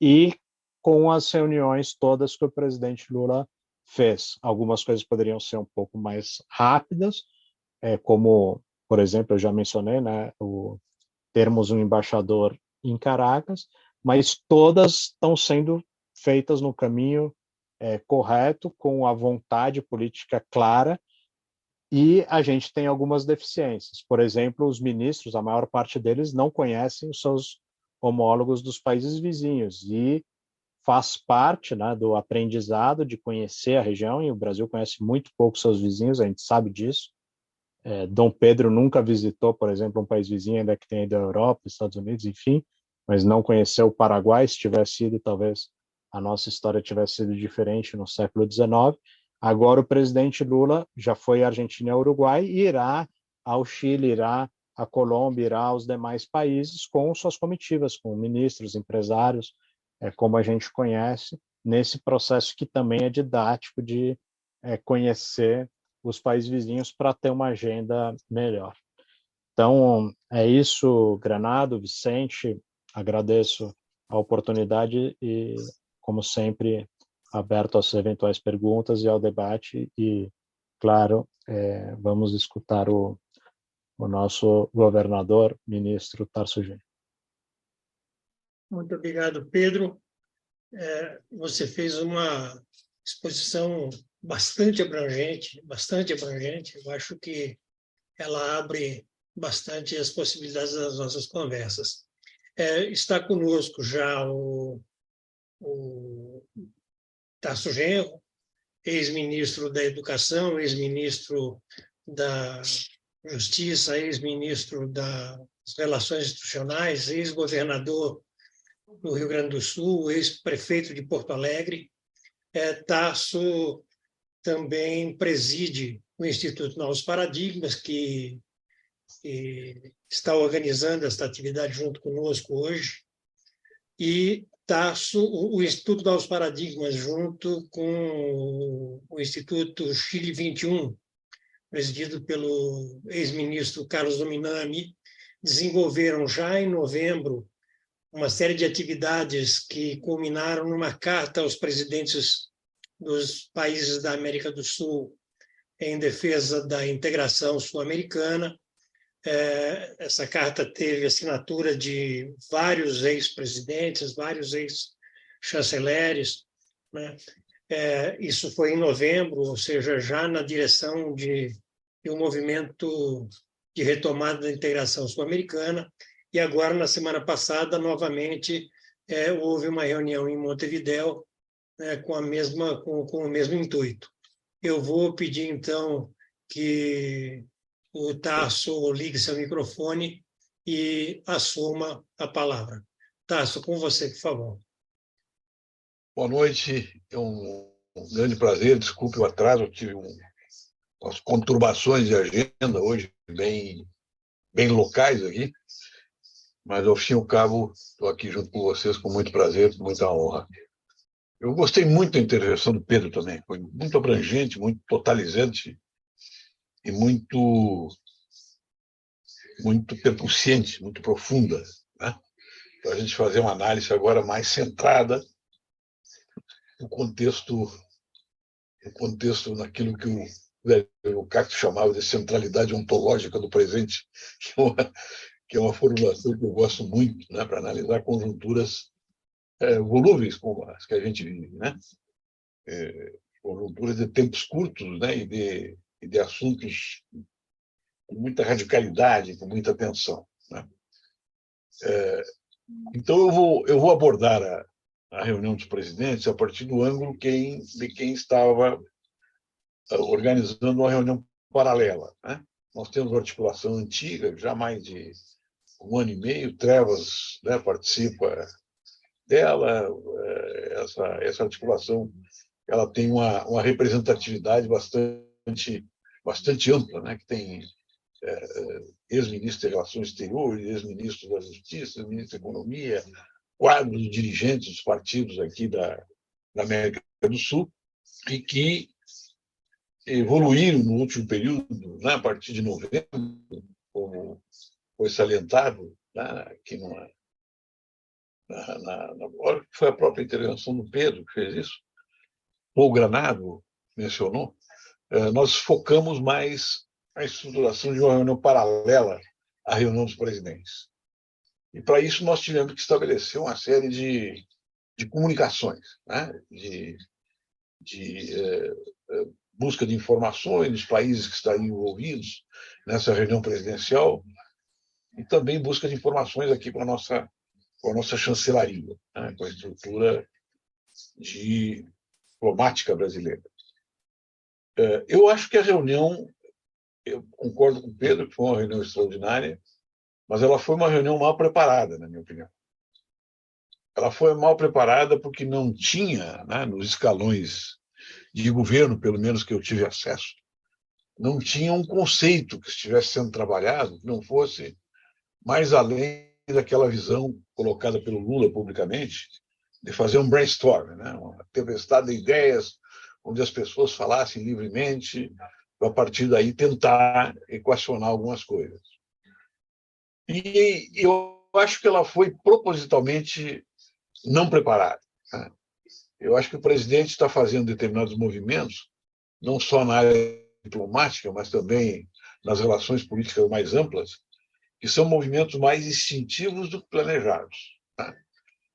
e com as reuniões todas que o presidente Lula fez. Algumas coisas poderiam ser um pouco mais rápidas, como, por exemplo, eu já mencionei, né, termos um embaixador em Caracas, mas todas estão sendo feitas no caminho correto, com a vontade política clara, e a gente tem algumas deficiências. Por exemplo, os ministros, a maior parte deles não conhecem os seus homólogos dos países vizinhos, e faz parte, né, do aprendizado de conhecer a região, e o Brasil conhece muito pouco seus vizinhos, a gente sabe disso. Dom Pedro nunca visitou, por exemplo, um país vizinho, ainda que tenha ido à Europa, Estados Unidos, enfim, mas não conheceu o Paraguai. Se tivesse ido, talvez a nossa história tivesse sido diferente no século XIX. Agora o presidente Lula já foi à Argentina e ao Uruguai, e irá ao Chile, irá à Colômbia, irá aos demais países com suas comitivas, com ministros, empresários, como a gente conhece, nesse processo que também é didático de conhecer os países vizinhos para ter uma agenda melhor. Então, é isso, Granado, Vicente, agradeço a oportunidade e, como sempre, aberto às eventuais perguntas e ao debate, e, claro, vamos escutar o nosso governador, ministro Tarso Genro. Muito obrigado, Pedro. Você fez uma exposição bastante abrangente. Eu acho que ela abre bastante as possibilidades das nossas conversas. Está conosco já o Tarso Genro, ex-ministro da Educação, ex-ministro da Justiça, ex-ministro das Relações Institucionais, ex-governador do Rio Grande do Sul, ex-prefeito de Porto Alegre. Tarso também preside o Instituto Novos Paradigmas, que está organizando esta atividade junto conosco hoje. E Tarso, o Instituto Novos Paradigmas, junto com o Instituto Chile 21, presidido pelo ex-ministro Carlos Dominami, desenvolveram já em novembro uma série de atividades que culminaram numa carta aos presidentes dos países da América do Sul em defesa da integração sul-americana. Essa carta teve assinatura de vários ex-presidentes, vários ex-chanceleres, né? Isso foi em novembro, ou seja, já na direção de um movimento de retomada da integração sul-americana. E agora, na semana passada, novamente, houve uma reunião em Montevidéu, com o mesmo intuito. Eu vou pedir, então, que o Tarso ligue seu microfone e assuma a palavra. Tarso, com você, por favor. Boa noite. É um um grande prazer. Desculpe o atraso, eu tive umas conturbações de agenda hoje bem locais aqui, mas ao fim e ao cabo estou aqui junto com vocês com muito prazer, com muita honra. Eu gostei muito da intervenção do Pedro também, foi muito abrangente, muito totalizante e muito percussiente, muito profunda, né? Para a gente fazer uma análise agora mais centrada no contexto naquilo que o Cacto chamava de centralidade ontológica do presente, que é uma formulação que eu gosto muito, né, para analisar conjunturas volúveis como as que a gente vive, né? Conjunturas de tempos curtos, né, e de assuntos com muita radicalidade, com muita tensão, né? Então eu vou abordar a reunião dos presidentes a partir do ângulo de quem estava organizando uma reunião paralela, né? Nós temos uma articulação antiga, já mais de 1 ano e meio, Trevas, né, participa dela. Essa articulação ela tem uma representatividade bastante ampla, né, que tem ex-ministro de Relações Exteriores, ex-ministro da Justiça, ex-ministro da Economia, quadros de dirigentes dos partidos aqui da América do Sul, e que evoluíram no último período, né, a partir de novembro, como foi salientado, né, aqui foi a própria intervenção do Pedro que fez isso, o Granado mencionou, nós focamos mais a estruturação de uma reunião paralela à reunião dos presidentes. E, para isso, nós tivemos que estabelecer uma série de comunicações, né? de busca de informações dos países que estariam envolvidos nessa reunião presidencial e também busca de informações aqui com a nossa chancelaria, né? Com a estrutura diplomática brasileira. Eu acho que a reunião, eu concordo com o Pedro, que foi uma reunião extraordinária, mas ela foi uma reunião mal preparada, na minha opinião. Ela foi mal preparada porque não tinha, né, nos escalões de governo, pelo menos que eu tive acesso, não tinha um conceito que estivesse sendo trabalhado que não fosse mais além daquela visão colocada pelo Lula publicamente de fazer um brainstorm, né, uma tempestade de ideias onde as pessoas falassem livremente, a partir daí tentar equacionar algumas coisas. E eu acho que ela foi propositalmente não preparada, né? Eu acho que o presidente está fazendo determinados movimentos, não só na área diplomática, mas também nas relações políticas mais amplas, que são movimentos mais instintivos do que planejados, né?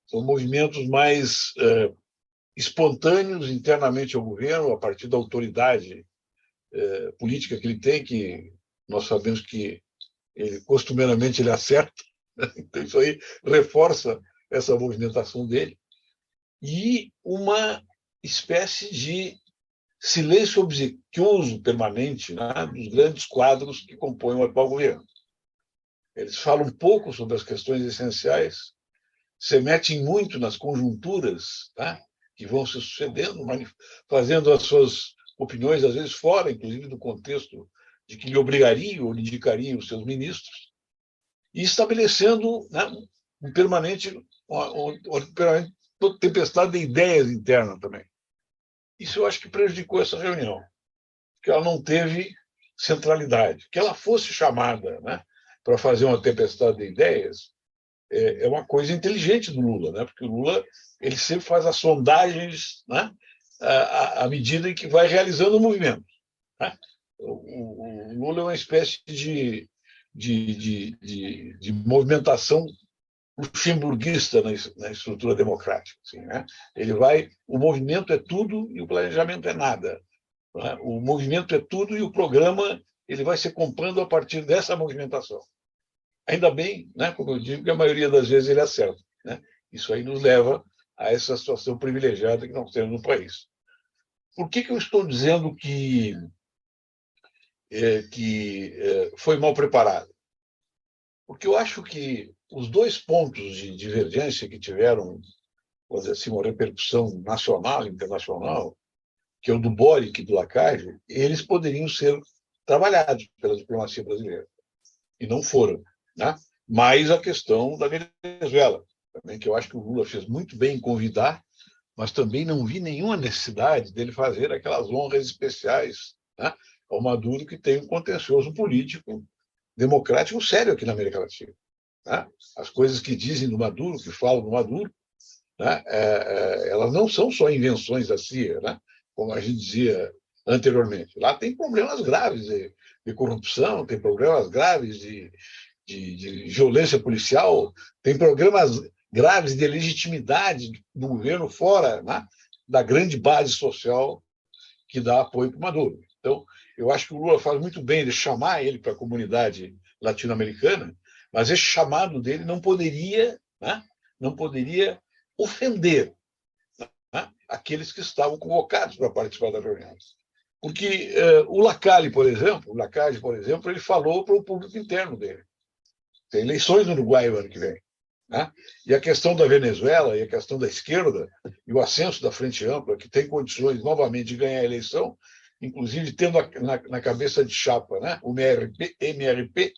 São movimentos mais espontâneos internamente ao governo, a partir da autoridade política que ele tem, que nós sabemos que costumeiramente ele acerta, né? Então isso aí reforça essa movimentação dele, e uma espécie de silêncio obsequioso permanente, né, dos grandes quadros que compõem o atual governo. Eles falam pouco sobre as questões essenciais, se metem muito nas conjunturas, tá, que vão se sucedendo, fazendo as suas opiniões, às vezes fora, inclusive, do contexto de que lhe obrigariam ou lhe indicariam os seus ministros, e estabelecendo, né, uma permanente tempestade de ideias interna também. Isso eu acho que prejudicou essa reunião, porque ela não teve centralidade. Que ela fosse chamada, né, para fazer uma tempestade de ideias é uma coisa inteligente do Lula, né, porque o Lula ele sempre faz as sondagens, né, à medida em que vai realizando o movimento, né? O Lula é uma espécie de movimentação luxemburguista na estrutura democrática, assim, né? O movimento é tudo e o planejamento é nada, né? O movimento é tudo e o programa ele vai se comprando a partir dessa movimentação. Ainda bem, né, como eu digo, que a maioria das vezes ele acerta, né? Isso aí nos leva a essa situação privilegiada que nós temos no país. Por que eu estou dizendo que foi mal preparado? Porque eu acho que os dois pontos de divergência que tiveram, vamos dizer assim, uma repercussão nacional e internacional, que é o do Boric e do Lacalle, eles poderiam ser trabalhados pela diplomacia brasileira. E não foram. Né? Mais a questão da Venezuela, também, que eu acho que o Lula fez muito bem em convidar, mas também não vi nenhuma necessidade dele fazer aquelas honras especiais, né, ao Maduro, que tem um contencioso político democrático sério aqui na América Latina. Né? As coisas que dizem do Maduro, que falam do Maduro, né, elas não são só invenções da CIA, né, como a gente dizia anteriormente. Lá tem problemas graves de corrupção, tem problemas graves de violência policial, tem problemas graves de legitimidade do governo fora, né, da grande base social que dá apoio para o Maduro. Então, eu acho que o Lula faz muito bem de chamar ele para a comunidade latino-americana, mas esse chamado dele não poderia, né, não poderia ofender, né, aqueles que estavam convocados para participar da reunião. Porque o Lacalle, por exemplo, ele falou para o público interno dele. Tem eleições no Uruguai o ano que vem. Né? E a questão da Venezuela e a questão da esquerda e o ascenso da Frente Ampla, que tem condições novamente de ganhar a eleição, inclusive tendo na cabeça de chapa, né, o MRP,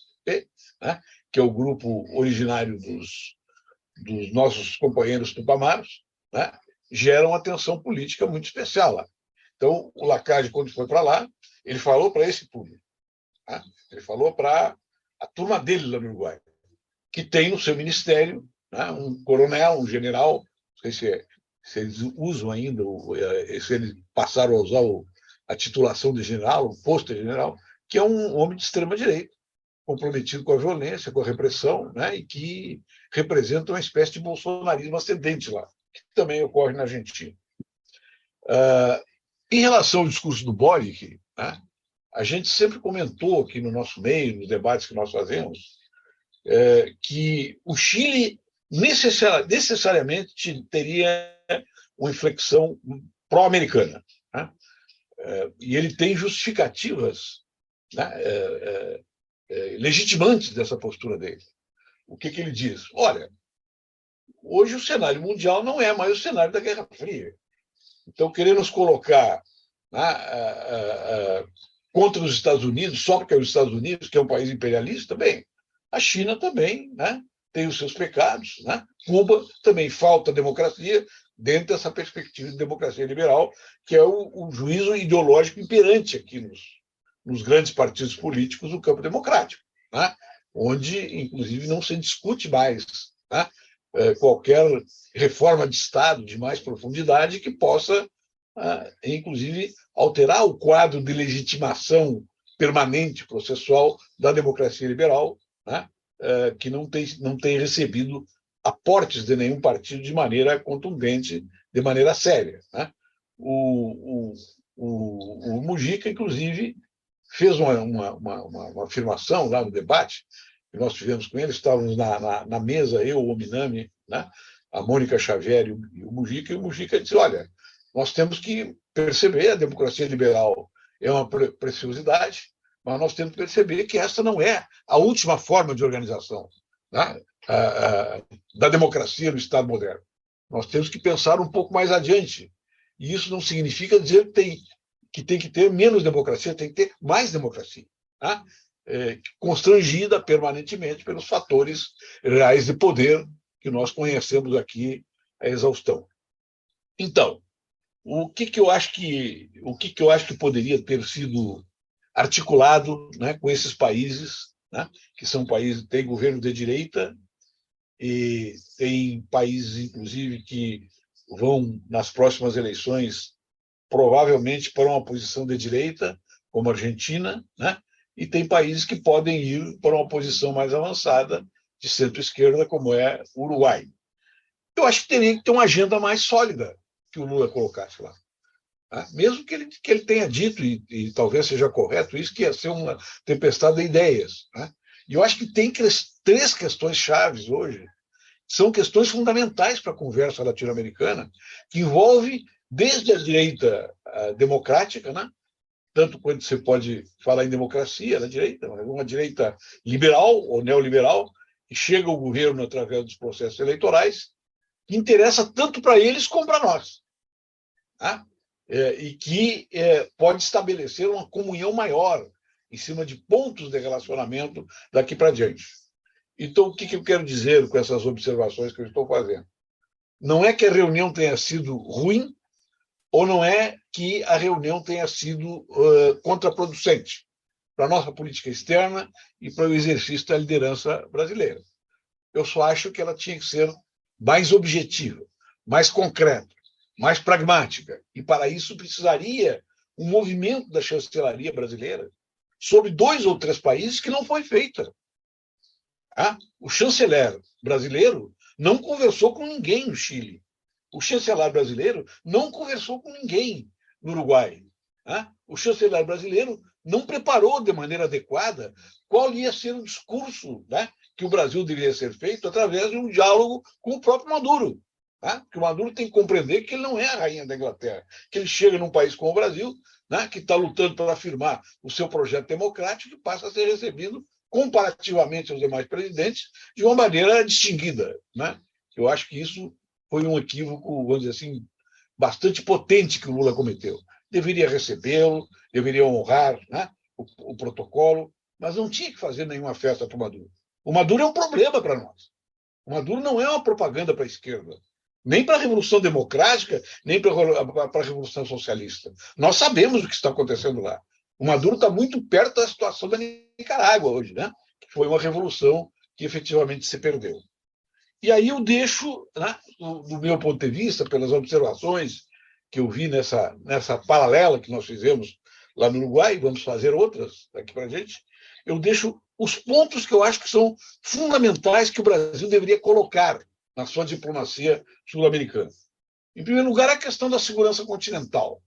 né, que é o grupo originário dos nossos companheiros tupamaros, né, gera uma tensão política muito especial lá. Então, o Lacalle, quando foi para lá, ele falou para esse público. Né? Ele falou para a turma dele lá no Uruguai, que tem no seu ministério, né, um coronel, um general, não sei se eles usam ainda, se eles passaram a usar a titulação de general, o posto de general, que é um homem de extrema-direita, comprometido com a violência, com a repressão, né, e que representa uma espécie de bolsonarismo ascendente lá, que também ocorre na Argentina. Em relação ao discurso do Boric, né, a gente sempre comentou aqui no nosso meio, nos debates que nós fazemos, que o Chile necessariamente teria uma inflexão pró-americana. Né? E ele tem justificativas, né, legitimantes dessa postura dele. O que ele diz? Olha, hoje o cenário mundial não é mais o cenário da Guerra Fria. Então, querer nos colocar, né, contra os Estados Unidos, só porque é os Estados Unidos, que é um país imperialista, bem, a China também, né, tem os seus pecados. Né? Cuba também falta democracia dentro dessa perspectiva de democracia liberal, que é o juízo ideológico imperante aqui nos grandes partidos políticos do campo democrático, né? Onde, inclusive, não se discute mais, né, qualquer reforma de Estado de mais profundidade que possa, inclusive, alterar o quadro de legitimação permanente processual da democracia liberal, né, que não tem recebido aportes de nenhum partido de maneira contundente, de maneira séria. Né? O Mujica, inclusive, fez uma afirmação lá no debate que nós tivemos com ele, estávamos na mesa, eu, o Minami, né, a Mônica Xavier e o Mujica disse, olha, nós temos que perceber, a democracia liberal é uma preciosidade, mas nós temos que perceber que essa não é a última forma de organização, né, da democracia no Estado moderno. Nós temos que pensar um pouco mais adiante. E isso não significa dizer que tem que ter menos democracia, tem que ter mais democracia, né? Constrangida permanentemente pelos fatores reais de poder que nós conhecemos aqui a exaustão. Então, o que eu acho que poderia ter sido articulado, né, com esses países, né, que são países que têm governo de direita e tem países, inclusive, que vão, nas próximas eleições, provavelmente para uma posição de direita, como a Argentina, né? E tem países que podem ir para uma posição mais avançada, de centro-esquerda, como é o Uruguai. Eu acho que teria que ter uma agenda mais sólida que o Lula colocasse lá. Né? Mesmo que ele tenha dito, e talvez seja correto isso, que ia ser uma tempestade de ideias. Né? E eu acho que tem 3 questões chaves hoje, são questões fundamentais para a conversa latino-americana, que envolve desde a direita democrática, né? Tanto quanto você pode falar em democracia na direita, uma direita liberal ou neoliberal, que chega ao governo através dos processos eleitorais, que interessa tanto para eles como para nós. Tá? e que pode estabelecer uma comunhão maior em cima de pontos de relacionamento daqui para diante. Então, o que eu quero dizer com essas observações que eu estou fazendo? Não é que a reunião tenha sido ruim, ou não é que a reunião tenha sido contraproducente para a nossa política externa e para o exercício da liderança brasileira. Eu só acho que ela tinha que ser mais objetiva, mais concreta, mais pragmática. E, para isso, precisaria um movimento da chancelaria brasileira sobre 2 ou 3 países que não foi feita. O chanceler brasileiro não conversou com ninguém no Chile. O chanceler brasileiro não conversou com ninguém no Uruguai. O chanceler brasileiro não preparou de maneira adequada qual ia ser o discurso, que o Brasil deveria ser feito através de um diálogo com o próprio Maduro. Porque o Maduro tem que compreender que ele não é a rainha da Inglaterra, que ele chega num país como o Brasil, que está lutando para afirmar o seu projeto democrático, e passa a ser recebido, comparativamente aos demais presidentes, de uma maneira distinguida. Eu acho que isso foi um equívoco, vamos dizer assim, bastante potente que o Lula cometeu. Deveria recebê-lo, deveria honrar o protocolo, mas não tinha que fazer nenhuma festa para o Maduro. O Maduro é um problema para nós. O Maduro não é uma propaganda para a esquerda, nem para a Revolução Democrática, nem para a Revolução Socialista. Nós sabemos o que está acontecendo lá. O Maduro está muito perto da situação da Nicarágua hoje, que foi uma revolução que efetivamente se perdeu. E aí eu deixo, do meu ponto de vista, pelas observações que eu vi nessa paralela que nós fizemos lá no Uruguai, vamos fazer outras daqui para a gente, eu deixo os pontos que eu acho que são fundamentais que o Brasil deveria colocar na sua diplomacia sul-americana. Em primeiro lugar, a questão da segurança continental.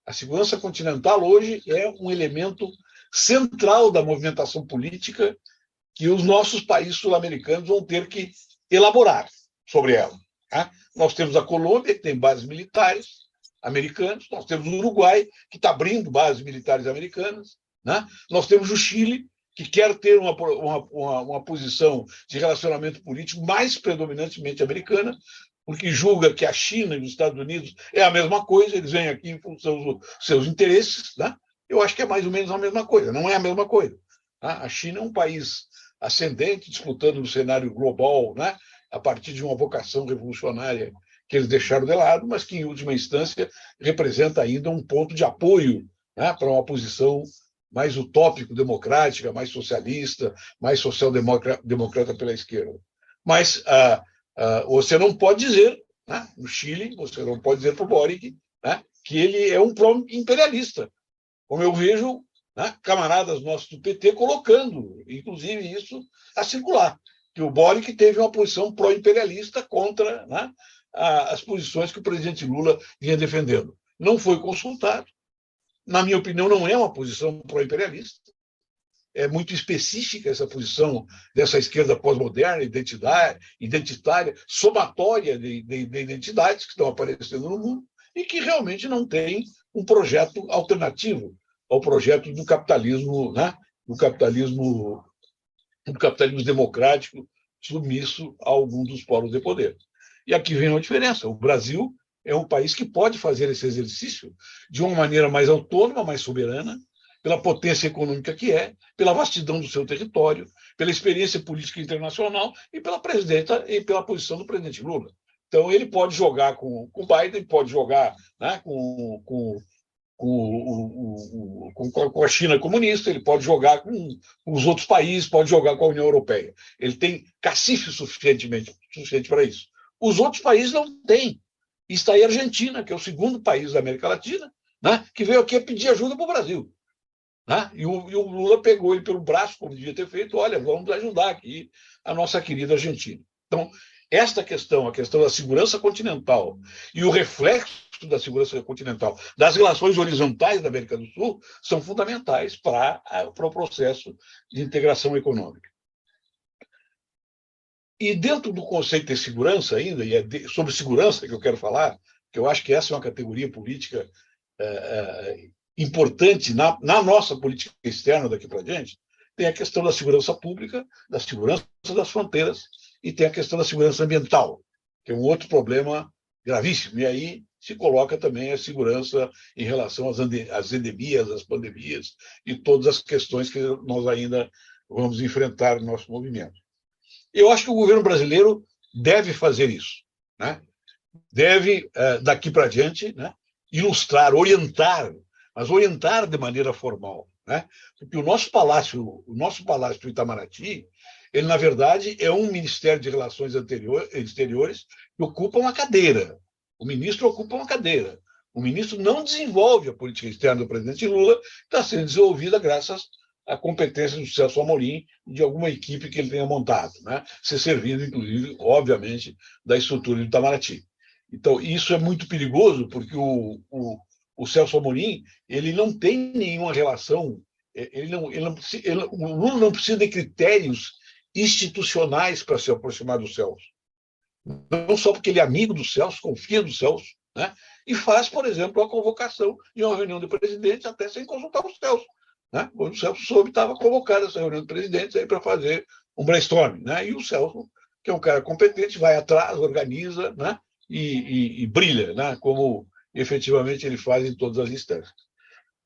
A segurança continental hoje é um elemento central da movimentação política que os nossos países sul-americanos vão ter que elaborar sobre ela. Nós temos a Colômbia, que tem bases militares americanas, nós temos o Uruguai, que está abrindo bases militares americanas, nós temos o Chile, que quer ter uma posição de relacionamento político mais predominantemente americana, porque julga que a China e os Estados Unidos é a mesma coisa, eles vêm aqui em função dos seus interesses. Eu acho que é mais ou menos a mesma coisa, não é a mesma coisa. A China é um país ascendente, disputando no cenário global, a partir de uma vocação revolucionária que eles deixaram de lado, mas que, em última instância, representa ainda um ponto de apoio para uma posição mais utópico, democrática, mais socialista, mais social-democrata pela esquerda. Mas você não pode dizer, no Chile, você não pode dizer para o Boric que ele é um pró-imperialista, como eu vejo camaradas nossos do PT colocando, inclusive, isso a circular, que o Boric teve uma posição pró-imperialista contra as posições que o presidente Lula vinha defendendo. Não foi consultado. Na minha opinião, não é uma posição pró-imperialista. É muito específica essa posição dessa esquerda pós-moderna, identitária, somatória de identidades que estão aparecendo no mundo e que realmente não tem um projeto alternativo ao projeto do capitalismo, do capitalismo democrático submisso a algum dos polos de poder. E aqui vem uma diferença. O Brasil é um país que pode fazer esse exercício de uma maneira mais autônoma, mais soberana, pela potência econômica que é, pela vastidão do seu território, pela experiência política internacional e pela posição do presidente Lula. Então, ele pode jogar com o Biden, pode jogar com a China comunista, ele pode jogar com os outros países, pode jogar com a União Europeia. Ele tem cacife suficiente para isso. Os outros países não têm. Está aí a Argentina, que é o segundo país da América Latina, que veio aqui a pedir ajuda para o Brasil. E o Lula pegou ele pelo braço, como devia ter feito, olha, vamos ajudar aqui a nossa querida Argentina. Então, esta questão, a questão da segurança continental e o reflexo da segurança continental das relações horizontais da América do Sul são fundamentais para o processo de integração econômica. E dentro do conceito de segurança ainda, e é sobre segurança que eu quero falar, que eu acho que essa é uma categoria política importante na nossa política externa daqui para diante, tem a questão da segurança pública, da segurança das fronteiras, e tem a questão da segurança ambiental, que é um outro problema gravíssimo. E aí se coloca também a segurança em relação às endemias, às pandemias e todas as questões que nós ainda vamos enfrentar no nosso movimento. Eu acho que o governo brasileiro deve fazer isso, né? Deve, daqui para diante, né, ilustrar, orientar, mas orientar de maneira formal, né? Porque o nosso palácio do Itamaraty, ele, na verdade, é um Ministério de Relações Exteriores que ocupa uma cadeira. O ministro ocupa uma cadeira. O ministro não desenvolve a política externa do presidente Lula, que está sendo desenvolvida graças à competência do Celso Amorim e de alguma equipe que ele tenha montado, né? Se servindo, inclusive, obviamente, da estrutura do Itamaraty. Então, isso é muito perigoso, porque o Celso Amorim ele não tem nenhuma relação, o Lula não precisa de critérios institucionais para se aproximar do Celso. Não só porque ele é amigo do Celso, confia do Celso, né? E faz, por exemplo, a convocação de uma reunião de presidentes até sem consultar o Celso. Né? Quando o Celso soube, estava convocada essa reunião de presidentes para fazer um brainstorming. Né? E o Celso, que é um cara competente, vai atrás, organiza, né? E brilha, né? Como efetivamente ele faz em todas as instâncias.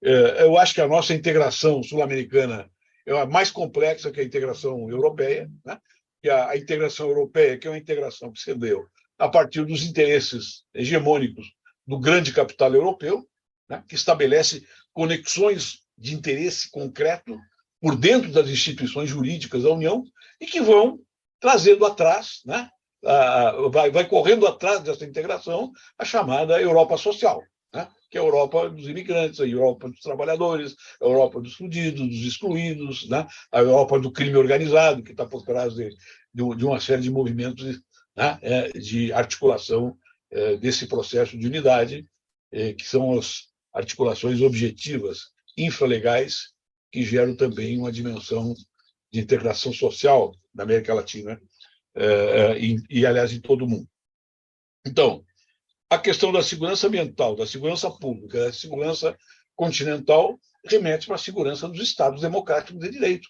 Eu acho que a nossa integração sul-americana é mais complexa que a integração europeia, né? Que a integração europeia, que é uma integração que se deu a partir dos interesses hegemônicos do grande capital europeu, né? Que estabelece conexões de interesse concreto por dentro das instituições jurídicas da União e que vão trazendo atrás, né? Vai correndo atrás dessa integração a chamada Europa social, né? Que é a Europa dos imigrantes, a Europa dos trabalhadores, a Europa dos fudidos, dos excluídos, né? A Europa do crime organizado, que está por trás de uma série de movimentos, né? De articulação desse processo de unidade, que são as articulações objetivas infralegais que geram também uma dimensão de integração social na América Latina aliás, em todo o mundo. Então, a questão da segurança ambiental, da segurança pública, da segurança continental remete para a segurança dos Estados democráticos de direito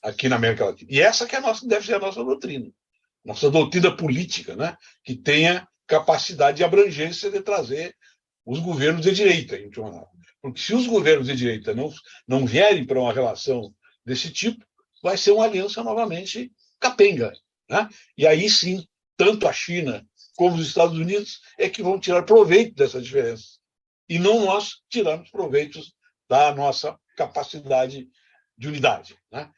aqui na América Latina. E essa que deve ser a nossa doutrina política, né? Que tenha capacidade e abrangência de trazer os governos de direita, porque se os governos de direita não vierem para uma relação desse tipo, vai ser uma aliança novamente capenga, né? E aí sim, tanto a China como os Estados Unidos é que vão tirar proveito dessa diferença, e não nós tiramos proveitos da nossa capacidade de unidade, né?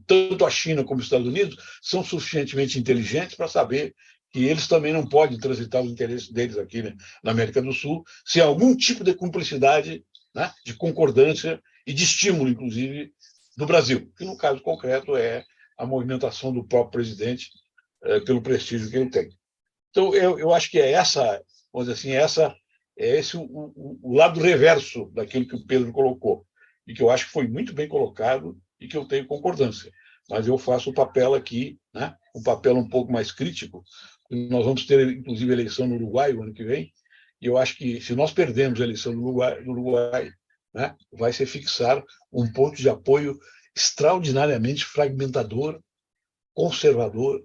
Tanto a China como os Estados Unidos são suficientemente inteligentes para saber que eles também não podem transitar os interesses deles aqui, né, na América do Sul, sem algum tipo de cumplicidade, né, de concordância e de estímulo, inclusive, do Brasil, que no caso concreto é a movimentação do próprio presidente pelo prestígio que ele tem. Então, eu acho que vamos dizer assim, é esse o lado reverso daquilo que o Pedro colocou, e que eu acho que foi muito bem colocado e que eu tenho concordância. Mas eu faço o papel aqui, né, um papel um pouco mais crítico. Nós vamos ter, inclusive, eleição no Uruguai o ano que vem, e eu acho que, se nós perdermos a eleição no Uruguai, né, vai se fixar um ponto de apoio extraordinariamente fragmentador, conservador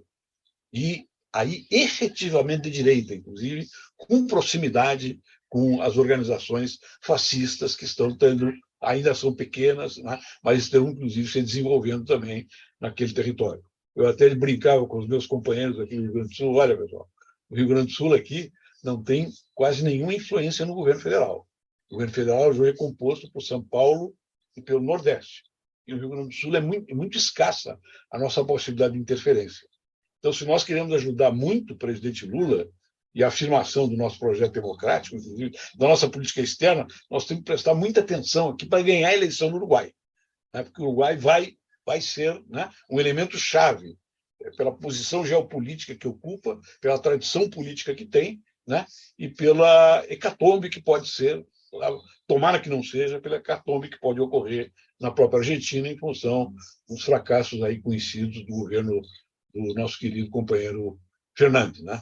e aí efetivamente de direita, inclusive com proximidade com as organizações fascistas que estão tendo, ainda são pequenas, né, mas estão inclusive se desenvolvendo também naquele território. Eu até brincava com os meus companheiros aqui no Rio Grande do Sul, olha, pessoal, o Rio Grande do Sul aqui não tem quase nenhuma influência no governo federal. O governo federal já é composto por São Paulo e pelo Nordeste. E o Rio Grande do Sul é muito escassa a nossa possibilidade de interferência. Então, se nós queremos ajudar muito o presidente Lula e a afirmação do nosso projeto democrático, inclusive da nossa política externa, nós temos que prestar muita atenção aqui para ganhar a eleição no Uruguai, né? Porque o Uruguai vai ser, né, um elemento chave pela posição geopolítica que ocupa, pela tradição política que tem, né, e pela hecatombe que pode ser, tomara que não seja, pela hecatombe que pode ocorrer na própria Argentina em função dos fracassos aí conhecidos do governo do nosso querido companheiro Fernandes, né?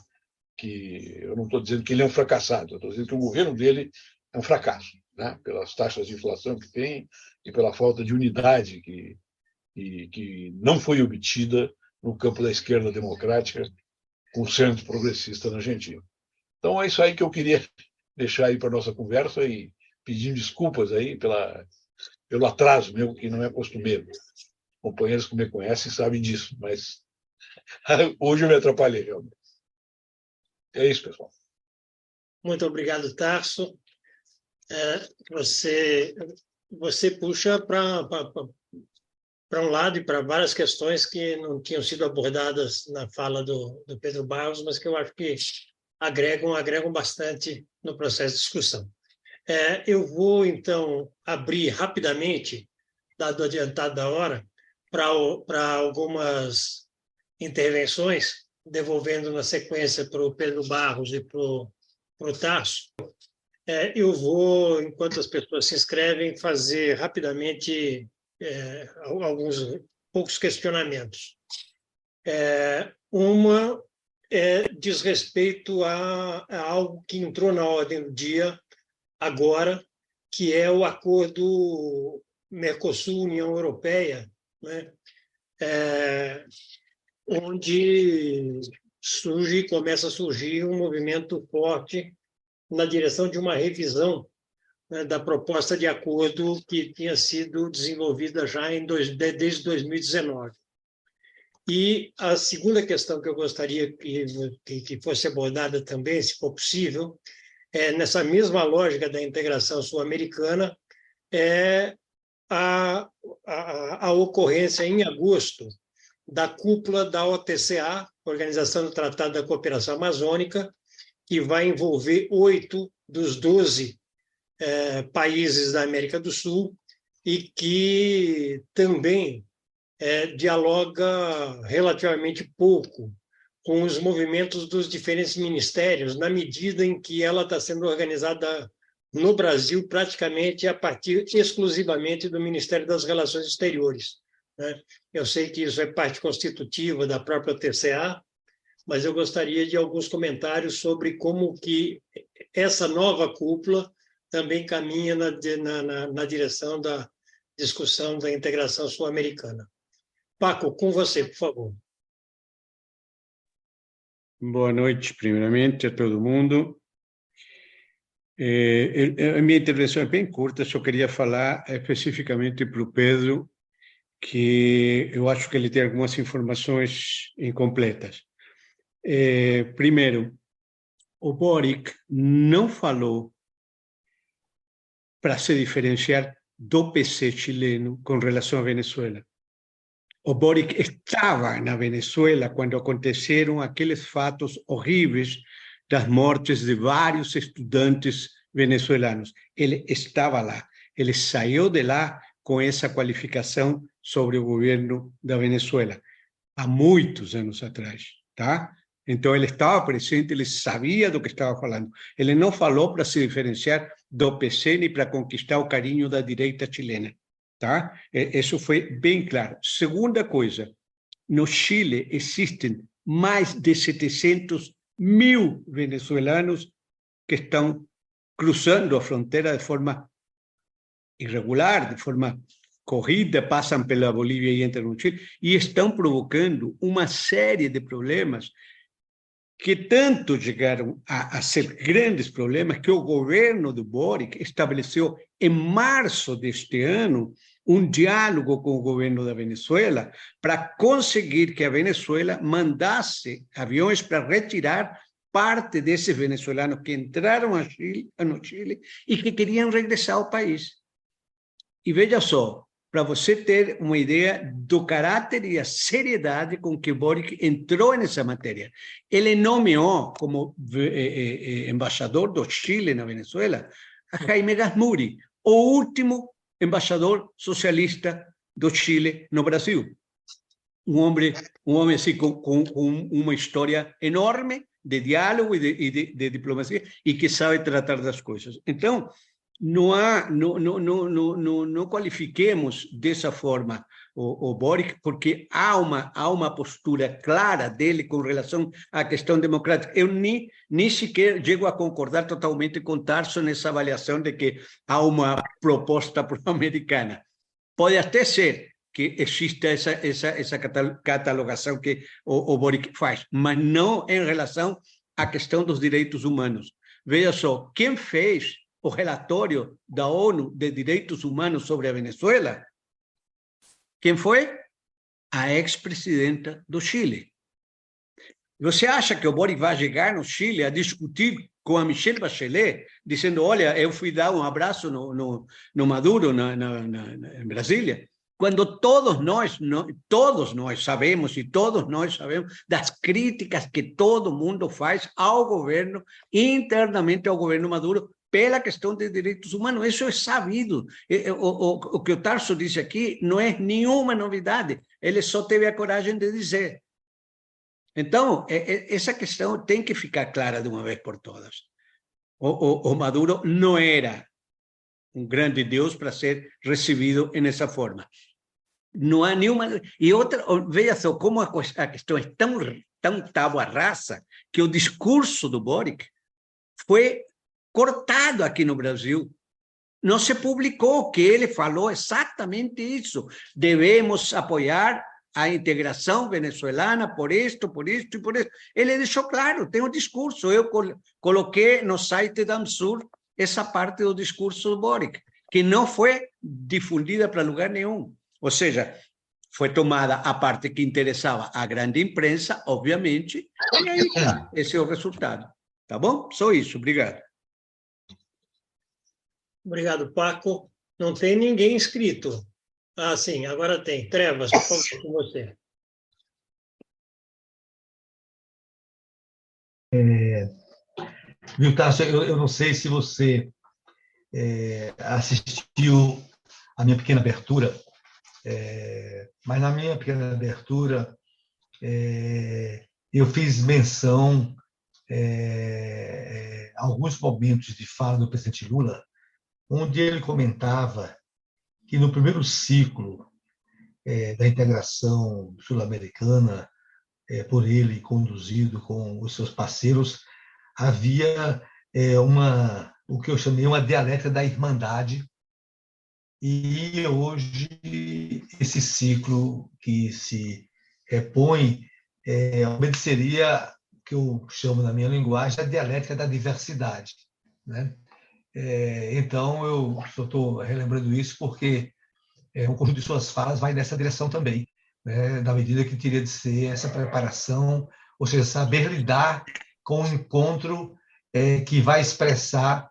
Que eu não estou dizendo que ele é um fracassado, eu estou dizendo que o governo dele é um fracasso, né? Pelas taxas de inflação que tem e pela falta de unidade que não foi obtida no campo da esquerda democrática com o centro progressista na Argentina. Então, é isso aí que eu queria deixar aí para a nossa conversa e pedindo desculpas aí pelo atraso meu, que não é costumeiro. Companheiros que me conhecem sabem disso, mas hoje eu me atrapalhei, realmente. É isso, pessoal. Muito obrigado, Tarso. Você puxa para um lado e para várias questões que não tinham sido abordadas na fala do Pedro Barros, mas que eu acho que agregam bastante no processo de discussão. Eu vou, então, abrir rapidamente, dado o adiantado da hora, para algumas intervenções, devolvendo na sequência para o Pedro Barros e para o Tarso. Eu vou, enquanto as pessoas se inscrevem, fazer rapidamente alguns poucos questionamentos. Uma diz respeito a algo que entrou na ordem do dia agora, que é o acordo Mercosul-União Europeia, né? Onde começa a surgir um movimento forte na direção de uma revisão, né, da proposta de acordo que tinha sido desenvolvida já desde 2019. E a segunda questão que eu gostaria que fosse abordada também, se for possível, nessa mesma lógica da integração sul-americana, é a ocorrência em agosto da cúpula da OTCA, Organização do Tratado da Cooperação Amazônica, que vai envolver 8 dos 12 países da América do Sul e que também dialoga relativamente pouco com os movimentos dos diferentes ministérios, na medida em que ela está sendo organizada no Brasil praticamente a partir exclusivamente do Ministério das Relações Exteriores, né? Eu sei que isso é parte constitutiva da própria TCA, mas eu gostaria de alguns comentários sobre como que essa nova cúpula também caminha na direção da discussão da integração sul-americana. Paco, com você, por favor. Boa noite, primeiramente, a todo mundo. A minha intervenção é bem curta, só queria falar especificamente para o Pedro, que eu acho que ele tem algumas informações incompletas. Primeiro, o Boric não falou para se diferenciar do PC chileno com relação à Venezuela. O Boric estava na Venezuela quando aconteceram aqueles fatos horríveis das mortes de vários estudantes venezuelanos. Ele estava lá. Ele saiu de lá com essa qualificação sobre o governo da Venezuela, há muitos anos atrás, tá? Então, ele estava presente, ele sabia do que estava falando. Ele não falou para se diferenciar do PC nem para conquistar o carinho da direita chilena. Tá? Isso foi bem claro. Segunda coisa, no Chile existem mais de 700.000 venezuelanos que estão cruzando a fronteira de forma irregular, de forma corrida, passam pela Bolívia e entram no Chile, e estão provocando uma série de problemas que tanto chegaram a ser grandes problemas que o governo do Boric estabeleceu em março deste ano um diálogo com o governo da Venezuela para conseguir que a Venezuela mandasse aviões para retirar parte desses venezuelanos que entraram no Chile e que queriam regressar ao país. E veja só, para você ter uma ideia do caráter e a seriedade com que Boric entrou nessa matéria. Ele nomeou como embaixador do Chile na Venezuela a Jaime Gazmuri, o último embaixador socialista do Chile no Brasil. Um homem assim, com uma história enorme de diálogo e de diplomacia e que sabe tratar das coisas. Então, não qualifiquemos dessa forma o Boric, porque há uma postura clara dele com relação à questão democrática. Eu nem sequer chego a concordar totalmente com Tarso nessa avaliação de que há uma proposta pro-americana. Pode até ser que exista essa catalogação que o Boric faz, mas não em relação a questão dos direitos humanos. Veja só, quem fez o relatório da ONU de Direitos Humanos sobre a Venezuela? Quem foi? A ex-presidenta do Chile. Você acha que o Boric vai chegar no Chile a discutir com a Michelle Bachelet, dizendo, olha, eu fui dar um abraço no Maduro, em Brasília? Quando todos nós sabemos, e todos nós sabemos, das críticas que todo mundo faz ao governo, internamente ao governo Maduro, pela questão de direitos humanos. Isso é sabido. O que o Tarso disse aqui não é nenhuma novidade. Ele só teve a coragem de dizer. Então, essa questão tem que ficar clara de uma vez por todas. O Maduro não era um grande Deus para ser recebido nessa forma. Não há nenhuma... E outra, veja só como a questão é tão tábua rasa que o discurso do Boric foi cortado aqui no Brasil. Não se publicou, que ele falou exatamente isso. Devemos apoiar a integração venezuelana por isto e por isto. Ele deixou claro, tem um discurso. Eu coloquei no site da ANSUR essa parte do discurso do Boric, que não foi difundida para lugar nenhum. Ou seja, foi tomada a parte que interessava à grande imprensa, obviamente, e aí tá, esse é o resultado. Tá bom? Só isso, obrigado. Obrigado, Paco. Não tem ninguém inscrito. Ah, sim, agora tem. Trevas, por favor, com você. Viu, Tássio, eu não sei se você assistiu a minha pequena abertura, mas na minha pequena abertura eu fiz menção a alguns momentos de fala do presidente Lula, onde ele comentava que no primeiro ciclo da integração sul-americana, por ele conduzido com os seus parceiros, havia o que eu chamei uma dialética da irmandade, e hoje esse ciclo que se repõe obedeceria o que eu chamo na minha linguagem a dialética da diversidade, né? Então, eu só estou relembrando isso porque um conjunto de suas falas vai nessa direção também, né? Na medida que teria de ser essa preparação, ou seja, saber lidar com o encontro que vai expressar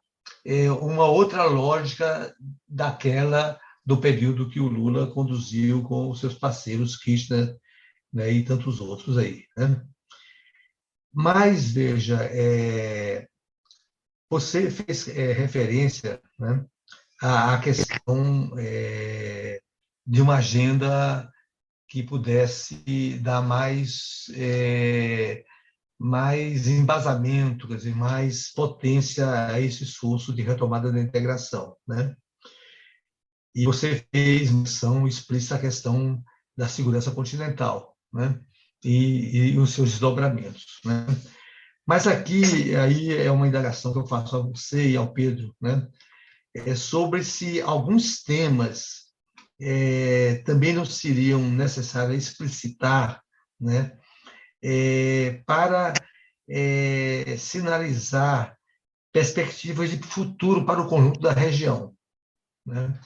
uma outra lógica daquela do período que o Lula conduziu com os seus parceiros Kirchner, né, e tantos outros aí, né? Mas, veja, você fez referência, né, à questão de uma agenda que pudesse dar mais embasamento, quer dizer, mais potência a esse esforço de retomada da integração, né? E você fez menção explícita à questão da segurança continental, né? E os seus desdobramentos, né? Mas aqui aí é uma indagação que eu faço a você e ao Pedro, né? Sobre se alguns temas também não seriam necessários explicitar, né? Para sinalizar perspectivas de futuro para o conjunto da região, né?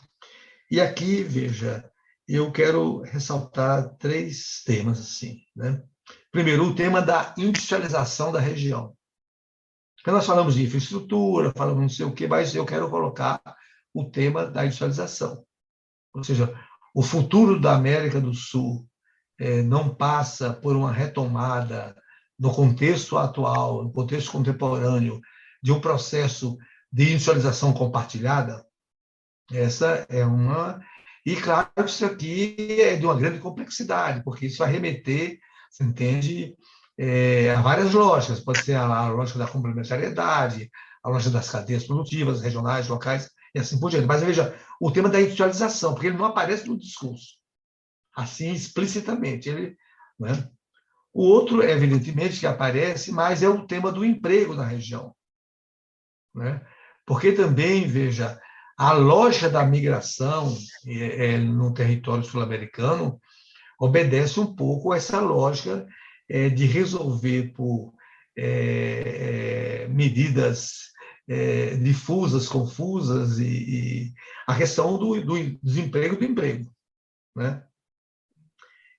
E aqui, veja, eu quero ressaltar 3 temas assim, né? Primeiro, o tema da industrialização da região. Então, nós falamos de infraestrutura, falamos não sei o quê, mas eu quero colocar o tema da industrialização. Ou seja, o futuro da América do Sul não passa por uma retomada no contexto atual, no contexto contemporâneo, de um processo de industrialização compartilhada. Essa é uma... E, claro, isso aqui é de uma grande complexidade, porque isso vai remeter, você entende, a várias lógicas. Pode ser a lógica da complementariedade, a lógica das cadeias produtivas, regionais, locais, e assim por diante. Mas, veja, o tema da industrialização, porque ele não aparece no discurso, assim, explicitamente. Né? O outro, evidentemente, que aparece, mas é o tema do emprego na região. Né? Porque também, veja, a lógica da migração no território sul-americano obedece um pouco a essa lógica de resolver por medidas difusas, confusas, e a questão do desemprego do emprego, né?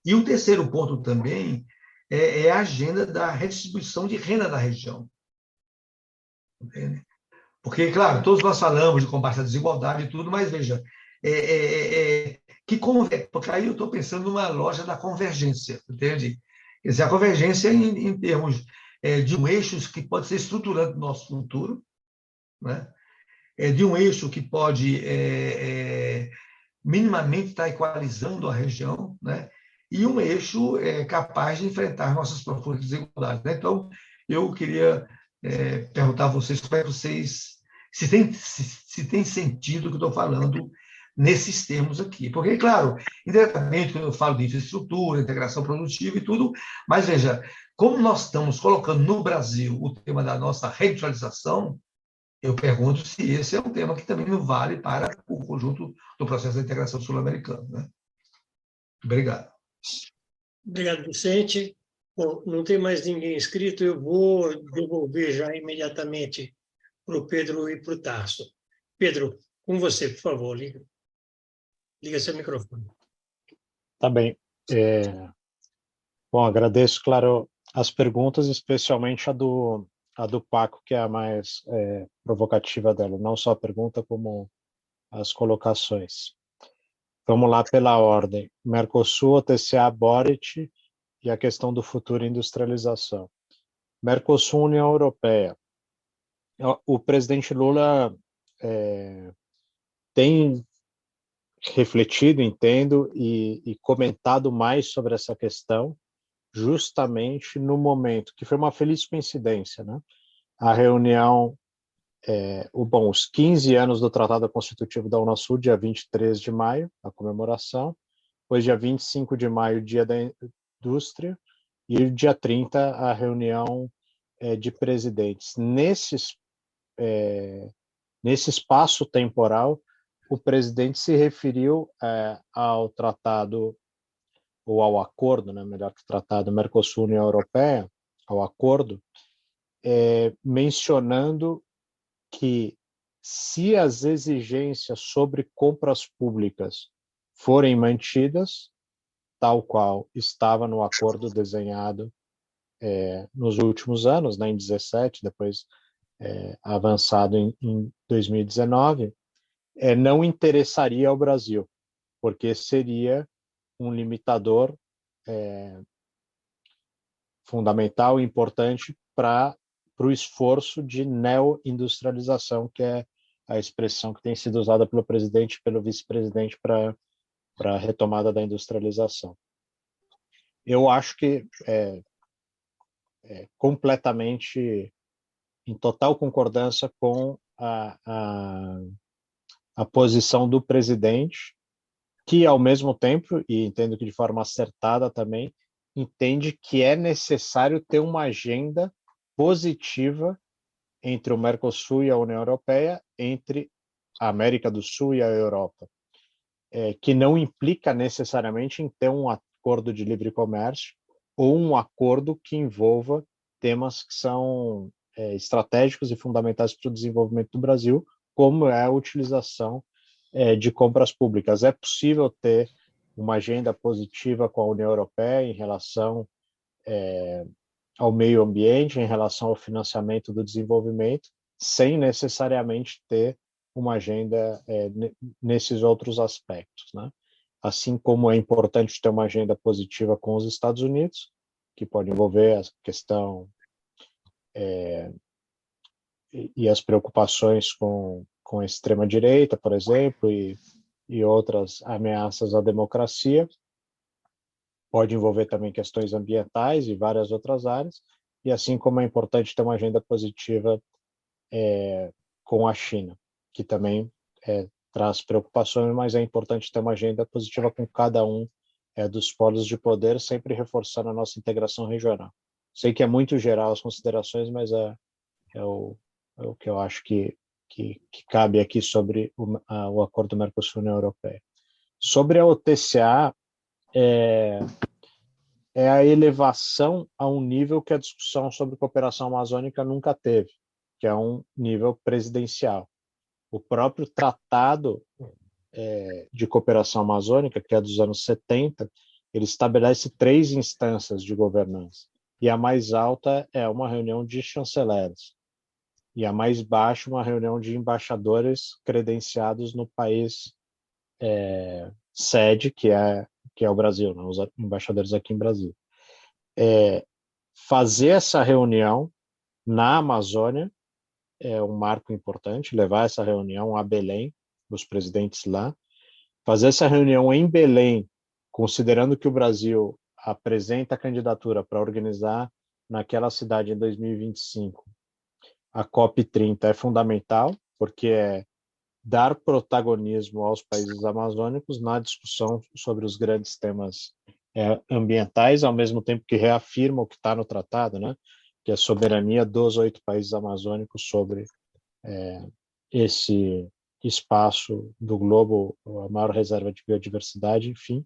E o terceiro ponto também é a agenda da redistribuição de renda da região. Entende? Porque, claro, todos nós falamos de combate à desigualdade e tudo, mas veja, porque aí eu estou pensando numa loja da convergência, entende? Quer dizer, a convergência em termos de um eixo que pode ser estruturante do nosso futuro, né? De um eixo que pode minimamente estar equalizando a região, né? E um eixo capaz de enfrentar nossas profundas desigualdades, né? Então, eu queria perguntar a vocês como é que vocês se tem sentido o que eu estou falando nesses termos aqui. Porque, claro, indiretamente, quando eu falo de infraestrutura, integração produtiva e tudo, mas veja, como nós estamos colocando no Brasil o tema da nossa reindustrialização, eu pergunto se esse é um tema que também não vale para o conjunto do processo de integração sul-americano, né? Obrigado. Obrigado, Vicente. Bom, não tem mais ninguém inscrito, eu vou devolver já imediatamente para o Pedro e para o Tarso. Pedro, com você, por favor, liga seu microfone. Tá bem. Bom, agradeço, claro, as perguntas, especialmente a do Paco, que é a mais provocativa dela, não só a pergunta, como as colocações. Vamos lá pela ordem. Mercosul, OTCA, Boric e a questão do futuro industrialização. Mercosul, União Europeia. O presidente Lula tem refletido, entendo, e comentado mais sobre essa questão, justamente no momento, que foi uma feliz coincidência, né? A reunião, os 15 anos do Tratado Constitutivo da Unasul, dia 23 de maio, a comemoração, depois dia 25 de maio, dia da indústria, e dia 30, a reunião de presidentes. Nesse espaço temporal, o presidente se referiu ao tratado, ou ao acordo, né, melhor que tratado, Mercosul-União Europeia, ao acordo, mencionando que se as exigências sobre compras públicas forem mantidas, tal qual estava no acordo desenhado nos últimos anos, né, em 2017, depois avançado em 2019, não interessaria ao Brasil, porque seria um limitador fundamental e importante para o esforço de neoindustrialização, que é a expressão que tem sido usada pelo presidente e pelo vice-presidente para a retomada da industrialização. Eu acho que completamente em total concordância com a posição do presidente, que, ao mesmo tempo, e entendo que de forma acertada também, entende que é necessário ter uma agenda positiva entre o Mercosul e a União Europeia, entre a América do Sul e a Europa, que não implica necessariamente em ter um acordo de livre comércio ou um acordo que envolva temas que são estratégicos e fundamentais para o desenvolvimento do Brasil, como é a utilização de compras públicas. É possível ter uma agenda positiva com a União Europeia em relação ao meio ambiente, em relação ao financiamento do desenvolvimento, sem necessariamente ter uma agenda nesses outros aspectos, né? Assim como é importante ter uma agenda positiva com os Estados Unidos, que pode envolver a questão e as preocupações com a extrema-direita, por exemplo, e outras ameaças à democracia. Pode envolver também questões ambientais e várias outras áreas, e assim como é importante ter uma agenda positiva com a China, que também traz preocupações, mas é importante ter uma agenda positiva com cada um dos polos de poder, sempre reforçando a nossa integração regional. Sei que é muito geral as considerações, mas é o que eu acho que cabe aqui sobre o acordo Mercosul-União Europeia. Sobre a OTCA, é a elevação a um nível que a discussão sobre cooperação amazônica nunca teve, que é um nível presidencial. O próprio Tratado de Cooperação Amazônica, que é dos anos 70, ele estabelece 3 instâncias de governança, e a mais alta é uma reunião de chanceleres, e a mais baixa uma reunião de embaixadores credenciados no país sede, que é o Brasil, né? Os embaixadores aqui em Brasil. Fazer essa reunião na Amazônia é um marco importante, levar essa reunião a Belém, os presidentes lá, fazer essa reunião em Belém, considerando que o Brasil apresenta a candidatura para organizar naquela cidade em 2025 a COP30 é fundamental, porque é dar protagonismo aos países amazônicos na discussão sobre os grandes temas ambientais, ao mesmo tempo que reafirma o que está no tratado, né? Que é a soberania dos 8 países amazônicos sobre esse espaço do globo, a maior reserva de biodiversidade, enfim.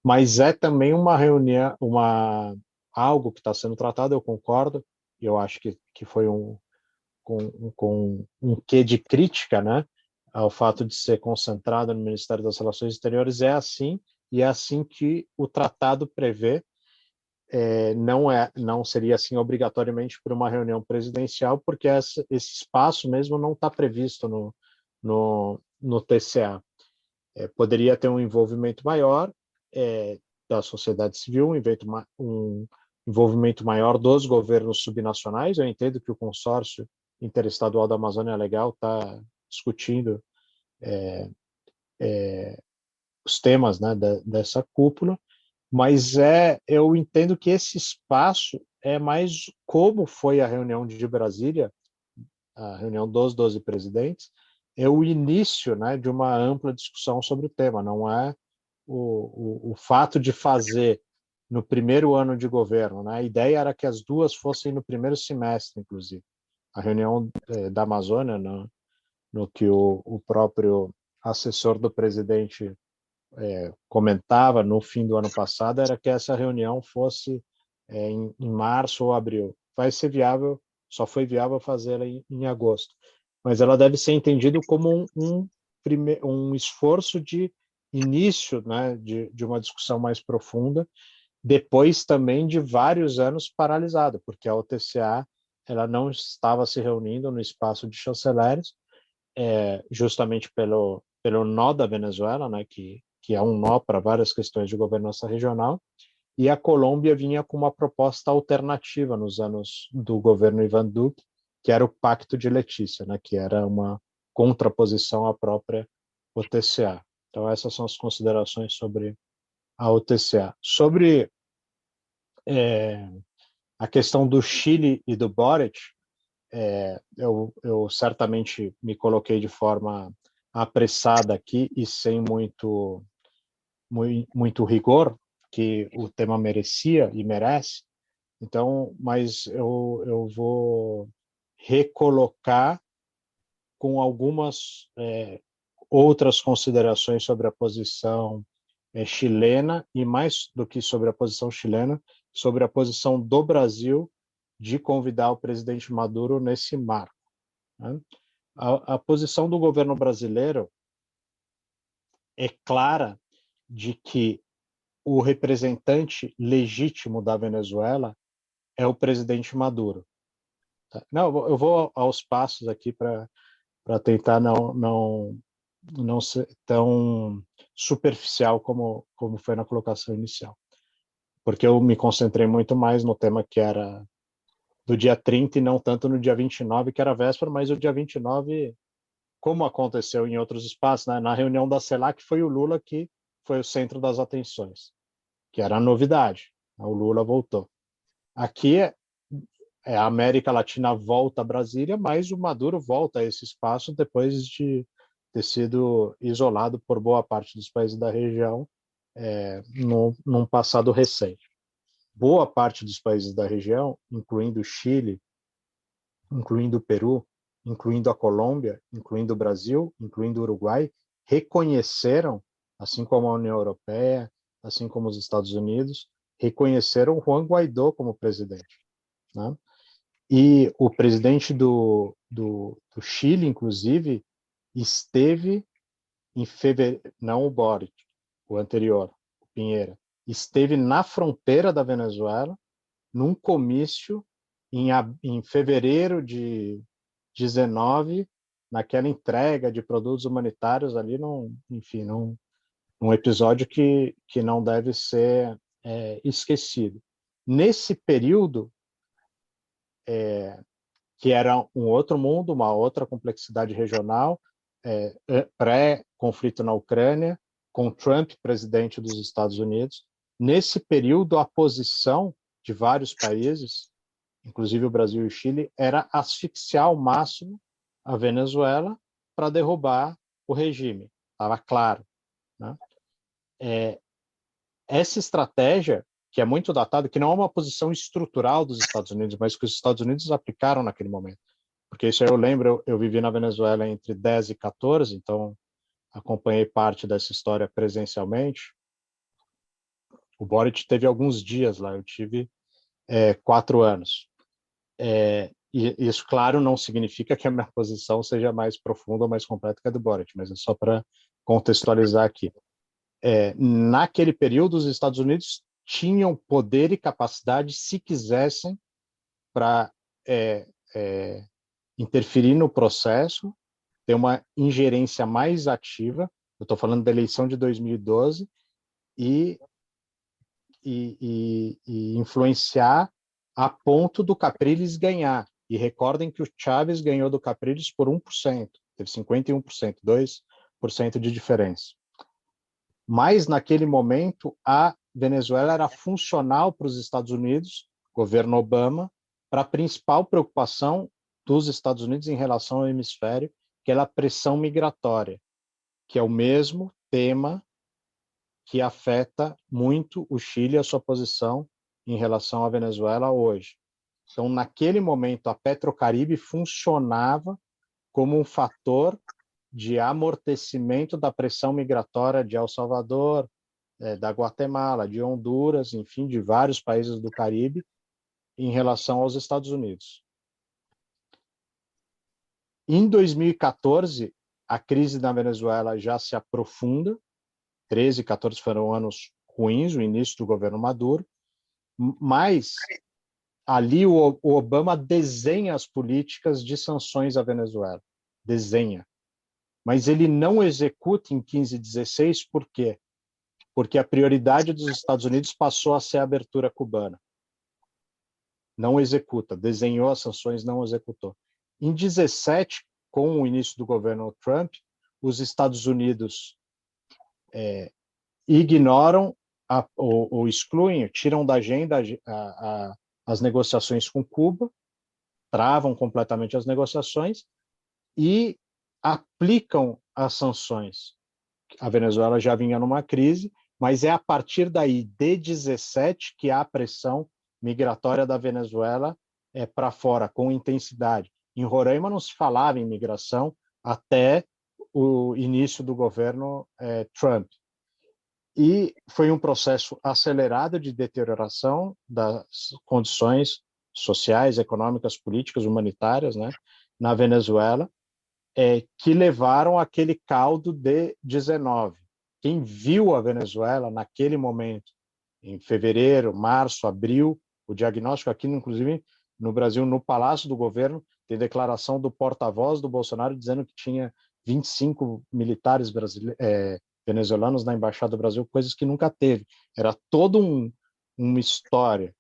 Mas é também uma reunião, algo que está sendo tratado, eu concordo, eu acho que foi com um quê de crítica, né, ao fato de ser concentrado no Ministério das Relações Exteriores, é assim, e é assim que o tratado prevê, não seria assim obrigatoriamente por uma reunião presidencial, porque esse espaço mesmo não está previsto no TCA. Poderia ter um envolvimento maior da sociedade civil, um envolvimento maior dos governos subnacionais. Eu entendo que o consórcio interestadual da Amazônia Legal está discutindo os temas, né, dessa cúpula, mas eu entendo que esse espaço é mais como foi a reunião de Brasília, a reunião dos 12 presidentes, é o início, né, de uma ampla discussão sobre o tema, não é o fato de fazer no primeiro ano de governo, né? A ideia era que as duas fossem no primeiro semestre, inclusive. A reunião da Amazônia, no que o próprio assessor do presidente comentava no fim do ano passado, era que essa reunião fosse em março ou abril. Vai ser viável, só foi viável fazê-la em agosto. Mas ela deve ser entendida como um esforço de início, né, de uma discussão mais profunda, depois também de vários anos paralisado, porque a OTCA ela não estava se reunindo no espaço de chanceleres, justamente pelo nó da Venezuela, né, que é um nó para várias questões de governança regional, e a Colômbia vinha com uma proposta alternativa nos anos do governo Ivan Duque, que era o Pacto de Letícia, né, que era uma contraposição à própria OTCA. Então, essas são as considerações sobre a OTCA. Sobre a questão do Chile e do Boric, eu certamente me coloquei de forma apressada aqui e sem muito rigor, que o tema merecia e merece. Então, mas eu vou recolocar com algumas outras considerações sobre a posição chilena, e mais do que sobre a posição chilena, sobre a posição do Brasil de convidar o presidente Maduro nesse marco, né? A posição do governo brasileiro é clara de que o representante legítimo da Venezuela é o presidente Maduro. Não, eu vou aos passos aqui para tentar não ser tão superficial como foi na colocação inicial, porque eu me concentrei muito mais no tema que era do dia 30 e não tanto no dia 29, que era a véspera, mas o dia 29, como aconteceu em outros espaços, né? Na reunião da CELAC foi o Lula que foi o centro das atenções, que era a novidade. O Lula voltou. Aqui a América Latina volta a Brasília, mas o Maduro volta a esse espaço depois de ter sido isolado por boa parte dos países da região num passado recente. Boa parte dos países da região, incluindo o Chile, incluindo o Peru, incluindo a Colômbia, incluindo o Brasil, incluindo o Uruguai, reconheceram, assim como a União Europeia, assim como os Estados Unidos, reconheceram Juan Guaidó como presidente, né? E o presidente do Chile, inclusive, esteve em fevereiro, não o Boric, o anterior, o Pinheira, esteve na fronteira da Venezuela, num comício em fevereiro de 19, naquela entrega de produtos humanitários ali, enfim, num episódio que não deve ser esquecido. Nesse período, que era um outro mundo, uma outra complexidade regional, pré-conflito na Ucrânia, com Trump presidente dos Estados Unidos. Nesse período, a posição de vários países, inclusive o Brasil e o Chile, era asfixiar ao máximo a Venezuela para derrubar o regime. Estava claro, né? Essa estratégia, que é muito datada, que não é uma posição estrutural dos Estados Unidos, mas que os Estados Unidos aplicaram naquele momento. Porque isso eu lembro, eu vivi na Venezuela entre 10 e 14, então acompanhei parte dessa história presencialmente. O Boric teve alguns dias lá, eu tive 4 anos. E isso, claro, não significa que a minha posição seja mais profunda ou mais completa que a do Boric, mas é só para contextualizar aqui. Naquele período, os Estados Unidos tinham poder e capacidade, se quisessem, para interferir no processo, ter uma ingerência mais ativa. Eu estou falando da eleição de 2012 e influenciar a ponto do Capriles ganhar. E recordem que o Chávez ganhou do Capriles por 1%, teve 51%, 2% de diferença. Mas, naquele momento, a Venezuela era funcional para os Estados Unidos, governo Obama, para a principal preocupação dos Estados Unidos em relação ao hemisfério, que é a pressão migratória, que é o mesmo tema que afeta muito o Chile e a sua posição em relação à Venezuela hoje. Então, naquele momento, a Petrocaribe funcionava como um fator de amortecimento da pressão migratória de El Salvador, da Guatemala, de Honduras, enfim, de vários países do Caribe, em relação aos Estados Unidos. Em 2014, a crise na Venezuela já se aprofunda. 13 e 14 foram anos ruins, o início do governo Maduro, mas ali o Obama desenha as políticas de sanções à Venezuela. Desenha. Mas ele não executa em 15 e 16, por quê? Porque a prioridade dos Estados Unidos passou a ser a abertura cubana. Não executa, desenhou as sanções, não executou. Em 17, com o início do governo Trump, os Estados Unidos ignoram ou excluem, tiram da agenda as negociações com Cuba, travam completamente as negociações e aplicam as sanções. A Venezuela já vinha numa crise, mas é a partir daí, de 17, que há pressão migratória da Venezuela para fora, com intensidade. Em Roraima não se falava em migração até o início do governo Trump. E foi um processo acelerado de deterioração das condições sociais, econômicas, políticas, humanitárias, né, na Venezuela, que levaram aquele caldo de 19. Quem viu a Venezuela naquele momento, em fevereiro, março, abril, o diagnóstico aqui, inclusive no Brasil, no Palácio do Governo, tem declaração do porta-voz do Bolsonaro dizendo que tinha 25 militares venezuelanos na Embaixada do Brasil, coisas que nunca teve. Era toda uma história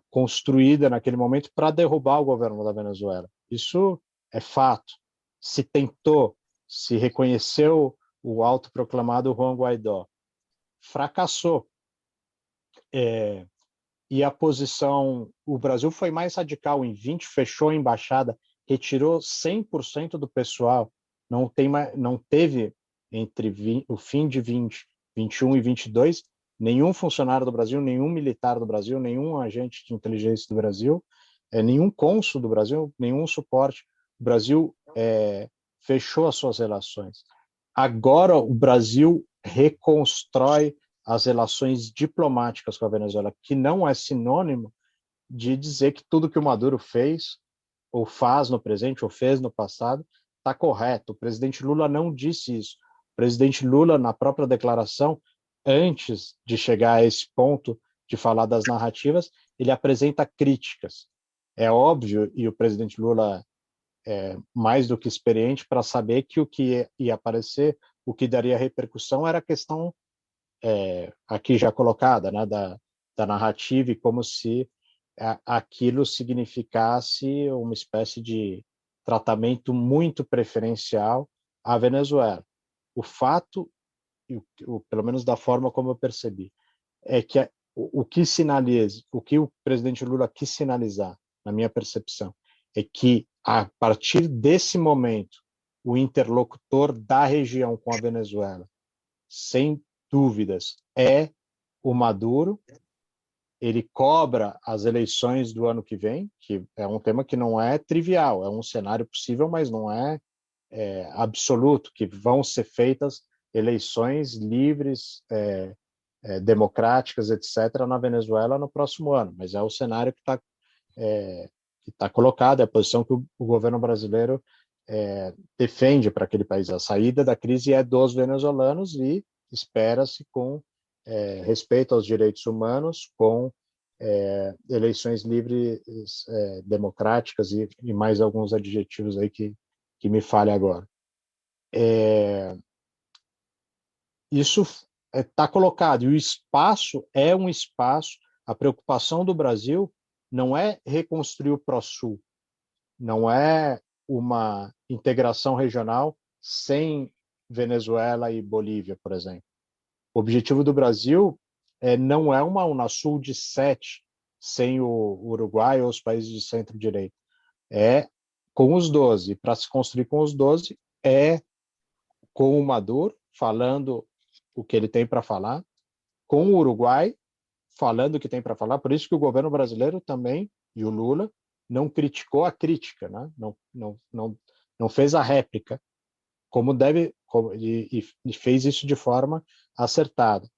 construída naquele momento para derrubar o governo da Venezuela. Isso é fato. Se tentou, se reconheceu o autoproclamado Juan Guaidó. Fracassou. E a posição... O Brasil foi mais radical. Em 20, fechou a embaixada, retirou 100% do pessoal. Não teve, entre o fim de 20, 21 e 22, nenhum funcionário do Brasil, nenhum militar do Brasil, nenhum agente de inteligência do Brasil, nenhum cônsul do Brasil, nenhum suporte. O Brasil fechou as suas relações. Agora o Brasil reconstrói as relações diplomáticas com a Venezuela, que não é sinônimo de dizer que tudo que o Maduro fez, ou faz no presente, ou fez no passado, está correto. O presidente Lula não disse isso. O presidente Lula, na própria declaração, antes de chegar a esse ponto de falar das narrativas, ele apresenta críticas. É óbvio, e o presidente Lula é mais do que experiente para saber que o que ia aparecer, o que daria repercussão, era a questão aqui já colocada, né, da narrativa, e como se aquilo significasse uma espécie de tratamento muito preferencial à Venezuela. O fato, pelo menos da forma como eu percebi, é que o que sinaliza, o que o presidente Lula quis sinalizar, na minha percepção, é que a partir desse momento o interlocutor da região com a Venezuela, sem dúvidas, é o Maduro. Ele cobra as eleições do ano que vem, que é um tema que não é trivial, é um cenário possível, mas não é absoluto, que vão ser feitas eleições livres, democráticas, etc., na Venezuela no próximo ano. Mas é o cenário que está colocado, é a posição que o governo brasileiro defende para aquele país. A saída da crise é dos venezuelanos e espera-se com respeito aos direitos humanos, com eleições livres, democráticas e mais alguns adjetivos aí que me falha agora. Isso está colocado, e o espaço é um espaço. A preocupação do Brasil não é reconstruir o Pró-Sul, não é uma integração regional sem Venezuela e Bolívia, por exemplo. O objetivo do Brasil não é uma Unasul de 7 sem o Uruguai ou os países de centro-direita. É com os 12. Para se construir com os 12, é com o Maduro, falando o que ele tem para falar, com o Uruguai, falando o que tem para falar. Por isso que o governo brasileiro também, e o Lula, não criticou a crítica, né? Não fez a réplica, como deve, e fez isso de forma acertada.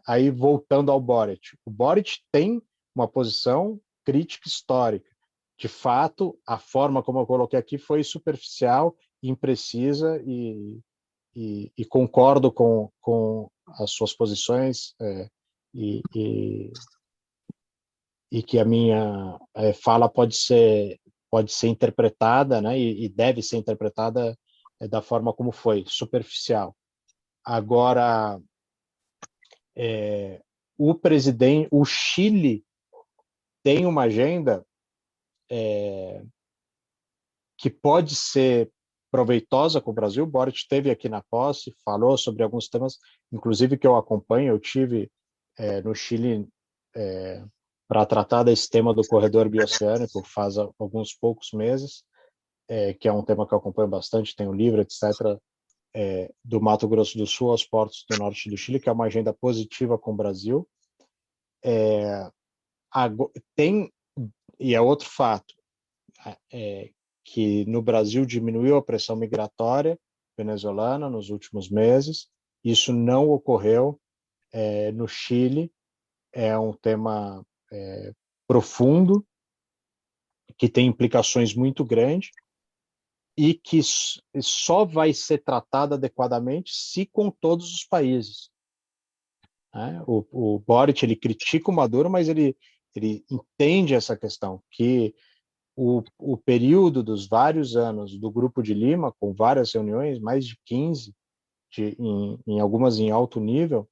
Aí, voltando ao Boric, o Boric tem uma posição crítica histórica. De fato, a forma como eu coloquei aqui foi superficial, imprecisa, e concordo com as suas posições, e que a minha fala pode ser interpretada, né, e deve ser interpretada da forma como foi, superficial. Agora, o Chile tem uma agenda que pode ser proveitosa com o Brasil. O Boric esteve aqui na posse, falou sobre alguns temas, inclusive que eu acompanho. Eu tive no Chile para tratar desse tema do corredor bioceânico faz alguns poucos meses, que é um tema que eu acompanho bastante, tem um livro, etc., do Mato Grosso do Sul aos portos do norte do Chile, que é uma agenda positiva com o Brasil. E é outro fato, que no Brasil diminuiu a pressão migratória venezuelana nos últimos meses. Isso não ocorreu no Chile. É um tema profundo, que tem implicações muito grandes e que só vai ser tratado adequadamente se com todos os países. O Boric, ele critica o Maduro, mas ele entende essa questão, que o período dos vários anos do Grupo de Lima, com várias reuniões, mais de 15, em algumas em alto nível,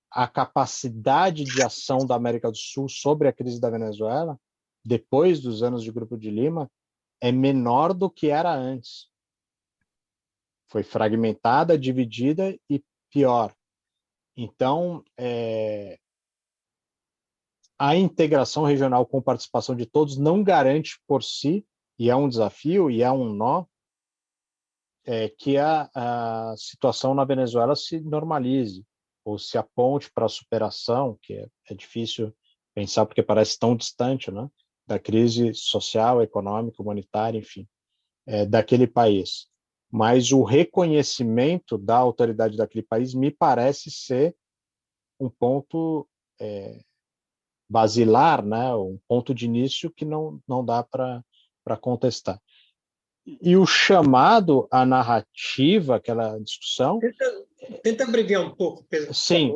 a capacidade de ação da América do Sul sobre a crise da Venezuela, depois dos anos de Grupo de Lima, é menor do que era antes. Foi fragmentada, dividida e pior. Então, a integração regional com participação de todos não garante por si, e é um desafio, e é um nó, que a situação na Venezuela se normalize, ou se aponte para a superação, que é difícil pensar porque parece tão distante, né, da crise social, econômica, humanitária, enfim, daquele país. mas o reconhecimento da autoridade daquele país me parece ser um ponto basilar, né? Um ponto de início que não dá para contestar. E o chamado à narrativa, aquela discussão... Tenta abreviar um pouco, Pedro. Sim,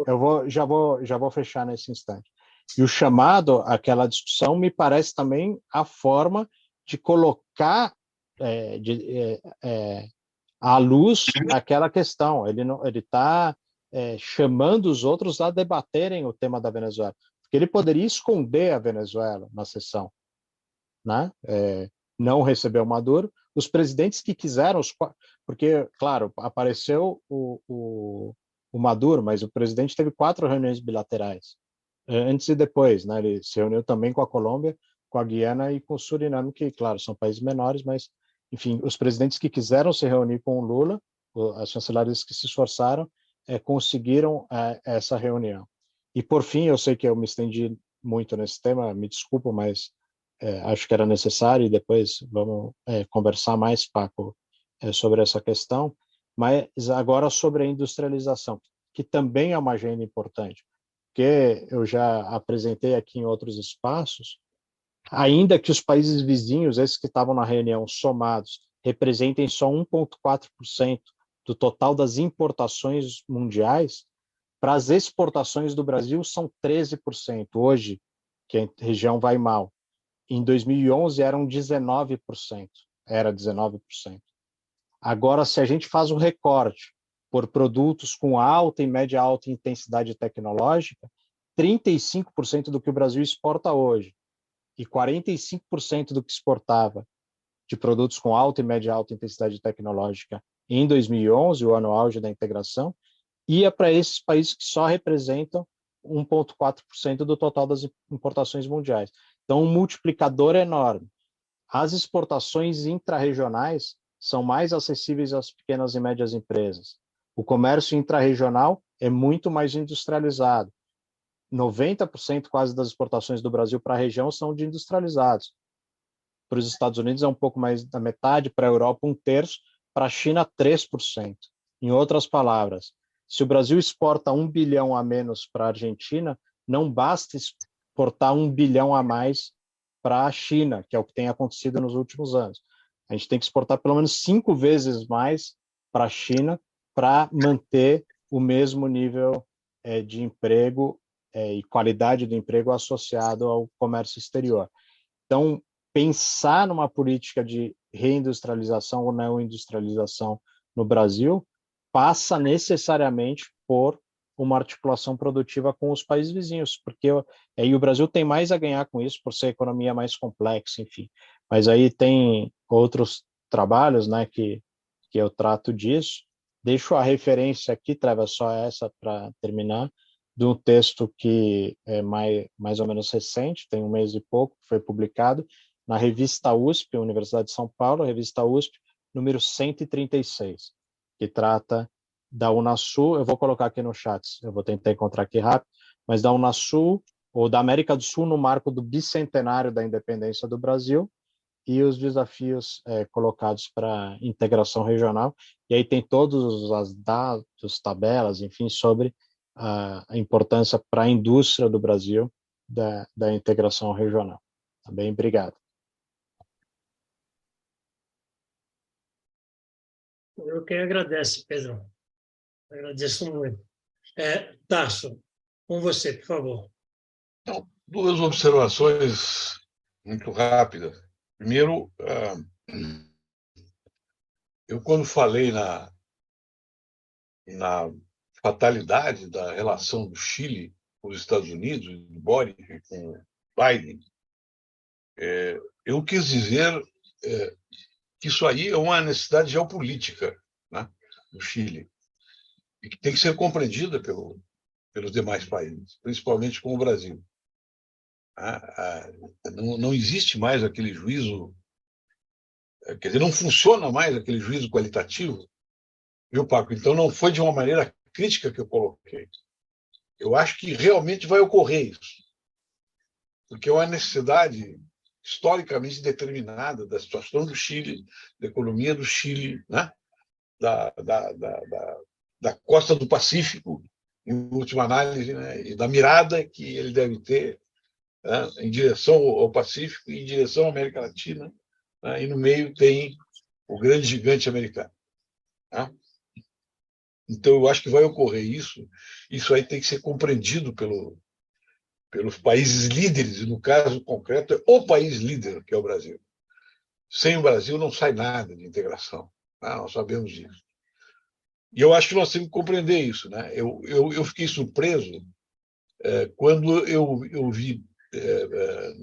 já vou fechar nesse instante. E o chamado àquela discussão me parece também a forma de colocar à luz aquela questão. Ele está chamando os outros a debaterem o tema da Venezuela, porque ele poderia esconder a Venezuela na sessão, né? Não recebeu Maduro. Os presidentes que quiseram, porque, claro, apareceu o Maduro, mas o presidente teve 4 reuniões bilaterais, antes e depois, né? Ele se reuniu também com a Colômbia, com a Guiana e com o Suriname, que, claro, são países menores, mas, enfim, os presidentes que quiseram se reunir com o Lula, as chancelarias que se esforçaram, conseguiram essa reunião. E, por fim, eu sei que eu me estendi muito nesse tema, me desculpo, mas acho que era necessário, e depois vamos conversar mais, Paco, sobre essa questão, mas agora sobre a industrialização, que também é uma agenda importante, porque eu já apresentei aqui em outros espaços, ainda que os países vizinhos, esses que estavam na reunião somados, representem só 1,4% do total das importações mundiais, para as exportações do Brasil são 13%, hoje, que a região vai mal. Em 2011 eram 19%, era 19%. Agora, se a gente faz um recorte por produtos com alta e média alta intensidade tecnológica, 35% do que o Brasil exporta hoje e 45% do que exportava de produtos com alta e média alta intensidade tecnológica em 2011, o ano auge da integração, ia para esses países que só representam 1,4% do total das importações mundiais. Então, um multiplicador enorme. As exportações intrarregionais são mais acessíveis às pequenas e médias empresas. O comércio intrarregional é muito mais industrializado. 90% quase das exportações do Brasil para a região são de industrializados. Para os Estados Unidos é um pouco mais da metade, para a Europa 1/3, para a China 3%. Em outras palavras, se o Brasil exporta 1 bilhão a menos para a Argentina, não basta exportar 1 bilhão a mais para a China, que é o que tem acontecido nos últimos anos. A gente tem que exportar pelo menos 5 vezes mais para a China para manter o mesmo nível de emprego e qualidade do emprego associado ao comércio exterior. Então, pensar numa política de reindustrialização ou não industrialização no Brasil passa necessariamente por uma articulação produtiva com os países vizinhos, porque aí o Brasil tem mais a ganhar com isso, por ser a economia mais complexa, enfim. Mas aí tem outros trabalhos, né, que eu trato disso. Deixo a referência aqui, Treva, só essa para terminar, de um texto que é mais ou menos recente, tem 1 mês e pouco, que foi publicado na revista USP, Universidade de São Paulo, revista USP, número 136, que trata da Unasul. Eu vou colocar aqui no chat, eu vou tentar encontrar aqui rápido, mas da Unasul, ou da América do Sul, no marco do bicentenário da independência do Brasil, e os desafios colocados para a integração regional. E aí tem todos os dados, tabelas, enfim, sobre a importância para a indústria do Brasil da integração regional. Tá bem? Obrigado. Eu que agradeço, Pedro. Agradeço muito. Tarso, com você, por favor. Então, 2 observações muito rápidas. Primeiro, eu quando falei na fatalidade da relação do Chile com os Estados Unidos, do Boric com Biden, eu quis dizer que isso aí é uma necessidade geopolítica, né, do Chile, e que tem que ser compreendida pelos demais países, principalmente com o Brasil. Não existe mais aquele juízo, quer dizer, não funciona mais aquele juízo qualitativo, viu, Paco? Então não foi de uma maneira crítica que eu coloquei. Eu acho que realmente vai ocorrer isso, porque é uma necessidade historicamente determinada da situação do Chile, da economia do Chile, né? da costa do Pacífico, em última análise, né, e da mirada que ele deve ter, né, em direção ao Pacífico e em direção à América Latina, né, e no meio tem o grande gigante americano. Né? Então, eu acho que vai ocorrer isso. Isso aí tem que ser compreendido pelos países líderes, e no caso concreto é o país líder, que é o Brasil. Sem o Brasil não sai nada de integração. Né? Nós sabemos disso. E eu acho que nós temos que compreender isso. Né? Eu fiquei surpreso quando eu vi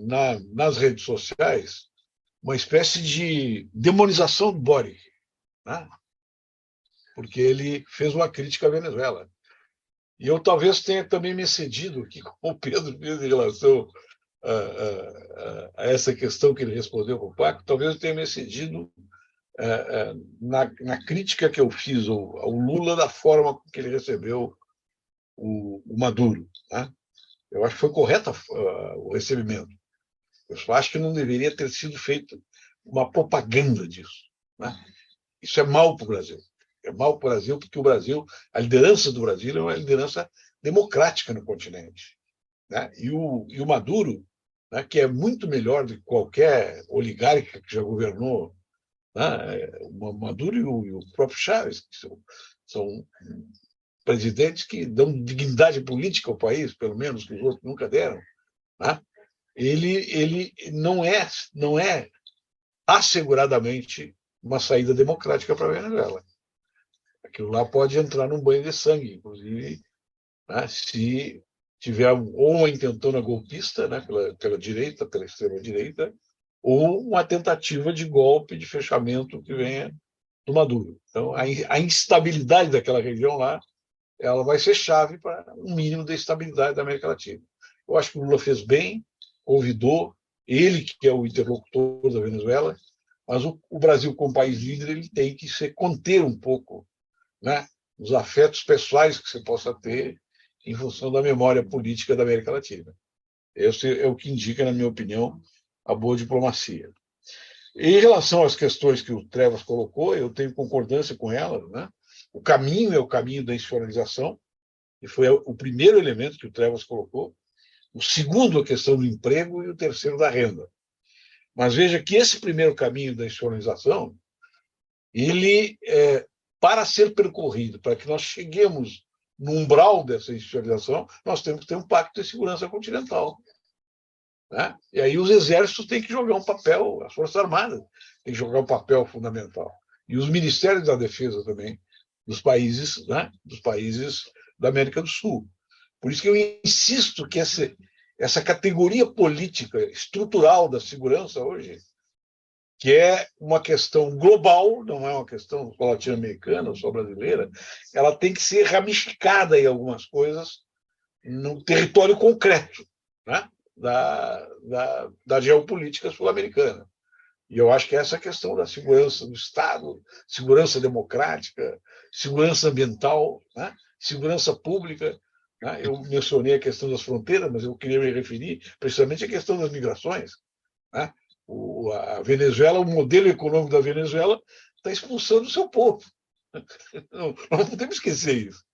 nas redes sociais uma espécie de demonização do Boric, né? Porque ele fez uma crítica à Venezuela. E eu talvez tenha também me excedido aqui, como o Pedro fez em relação a essa questão que ele respondeu para o Paco, talvez eu tenha me excedido na crítica que eu fiz ao Lula da forma que ele recebeu o Maduro. Né? Eu acho que foi correto o recebimento. Eu só acho que não deveria ter sido feita uma propaganda disso. Né? Isso é mal para o Brasil. É mal para o Brasil porque o Brasil, a liderança do Brasil é uma liderança democrática no continente. Né? E o Maduro, né, que é muito melhor do que qualquer oligarca que já governou, né? O Maduro e o próprio Chávez, que são presidentes que dão dignidade política ao país, pelo menos que os outros nunca deram. Né? Ele não é asseguradamente uma saída democrática para a Venezuela. Aquilo lá pode entrar num banho de sangue, inclusive, né, se tiver ou uma intentona golpista, né, pela direita, pela extrema-direita, ou uma tentativa de golpe, de fechamento que venha do Maduro. Então, a instabilidade daquela região lá, ela vai ser chave para um mínimo de estabilidade da América Latina. Eu acho que o Lula fez bem, convidou, ele que é o interlocutor da Venezuela, mas o Brasil, como país líder, ele tem que se conter um pouco, né, os afetos pessoais que você possa ter em função da memória política da América Latina. Esse é o que indica, na minha opinião, a boa diplomacia. Em relação às questões que o Trevas colocou, eu tenho concordância com elas. Né? O caminho é o caminho da institucionalização, e foi o primeiro elemento que o Trevas colocou. O segundo, a questão do emprego, e o terceiro, da renda. Mas veja que esse primeiro caminho da institucionalização, ele, para ser percorrido, para que nós cheguemos no umbral dessa institucionalização, nós temos que ter um pacto de segurança continental. Né? E aí os exércitos têm que jogar um papel, as Forças Armadas têm que jogar um papel fundamental. E os ministérios da defesa também, dos países, né, da América do Sul. Por isso que eu insisto que essa categoria política estrutural da segurança hoje, que é uma questão global, não é uma questão só latino-americana ou só brasileira, ela tem que ser ramificada em algumas coisas no território concreto, né, da geopolítica sul-americana. E eu acho que essa questão da segurança do Estado, segurança democrática, segurança ambiental, né, segurança pública. Né, eu mencionei a questão das fronteiras, mas eu queria me referir precisamente à questão das migrações. Né? A Venezuela, o modelo econômico da Venezuela está expulsando o seu povo. Não podemos esquecer isso.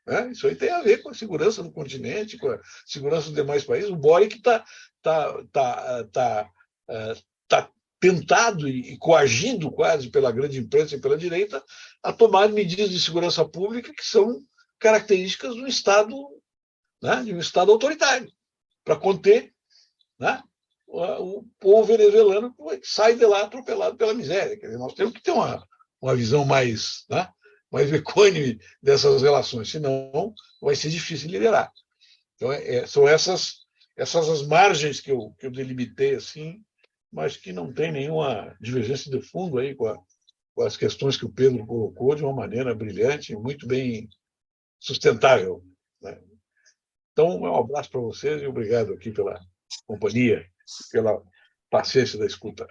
Né? Isso aí tem a ver com a segurança do continente, com a segurança dos demais países. O Boric está tentado e coagido quase pela grande imprensa e pela direita a tomar medidas de segurança pública que são características de um Estado, né, de um Estado autoritário, para conter, né, o povo venezuelano que sai de lá atropelado pela miséria. Quer dizer, nós temos que ter uma visão mais, né, mais equânime dessas relações, senão vai ser difícil liderar. Então, são essas as margens que eu delimitei, assim, mas que não tem nenhuma divergência de fundo aí com as questões que o Pedro colocou de uma maneira brilhante, muito bem sustentável. Né? Então, um abraço para vocês e obrigado aqui pela companhia, pela paciência da escuta.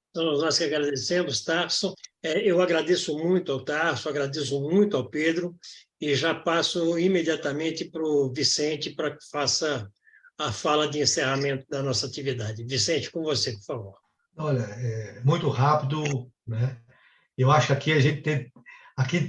Então, nós que agradecemos, Tarso. Eu agradeço muito ao Tarso, agradeço muito ao Pedro e já passo imediatamente para o Vicente para que faça a fala de encerramento da nossa atividade. Vicente, com você, por favor. Olha, muito rápido, né? Eu acho que aqui a gente tem... Aqui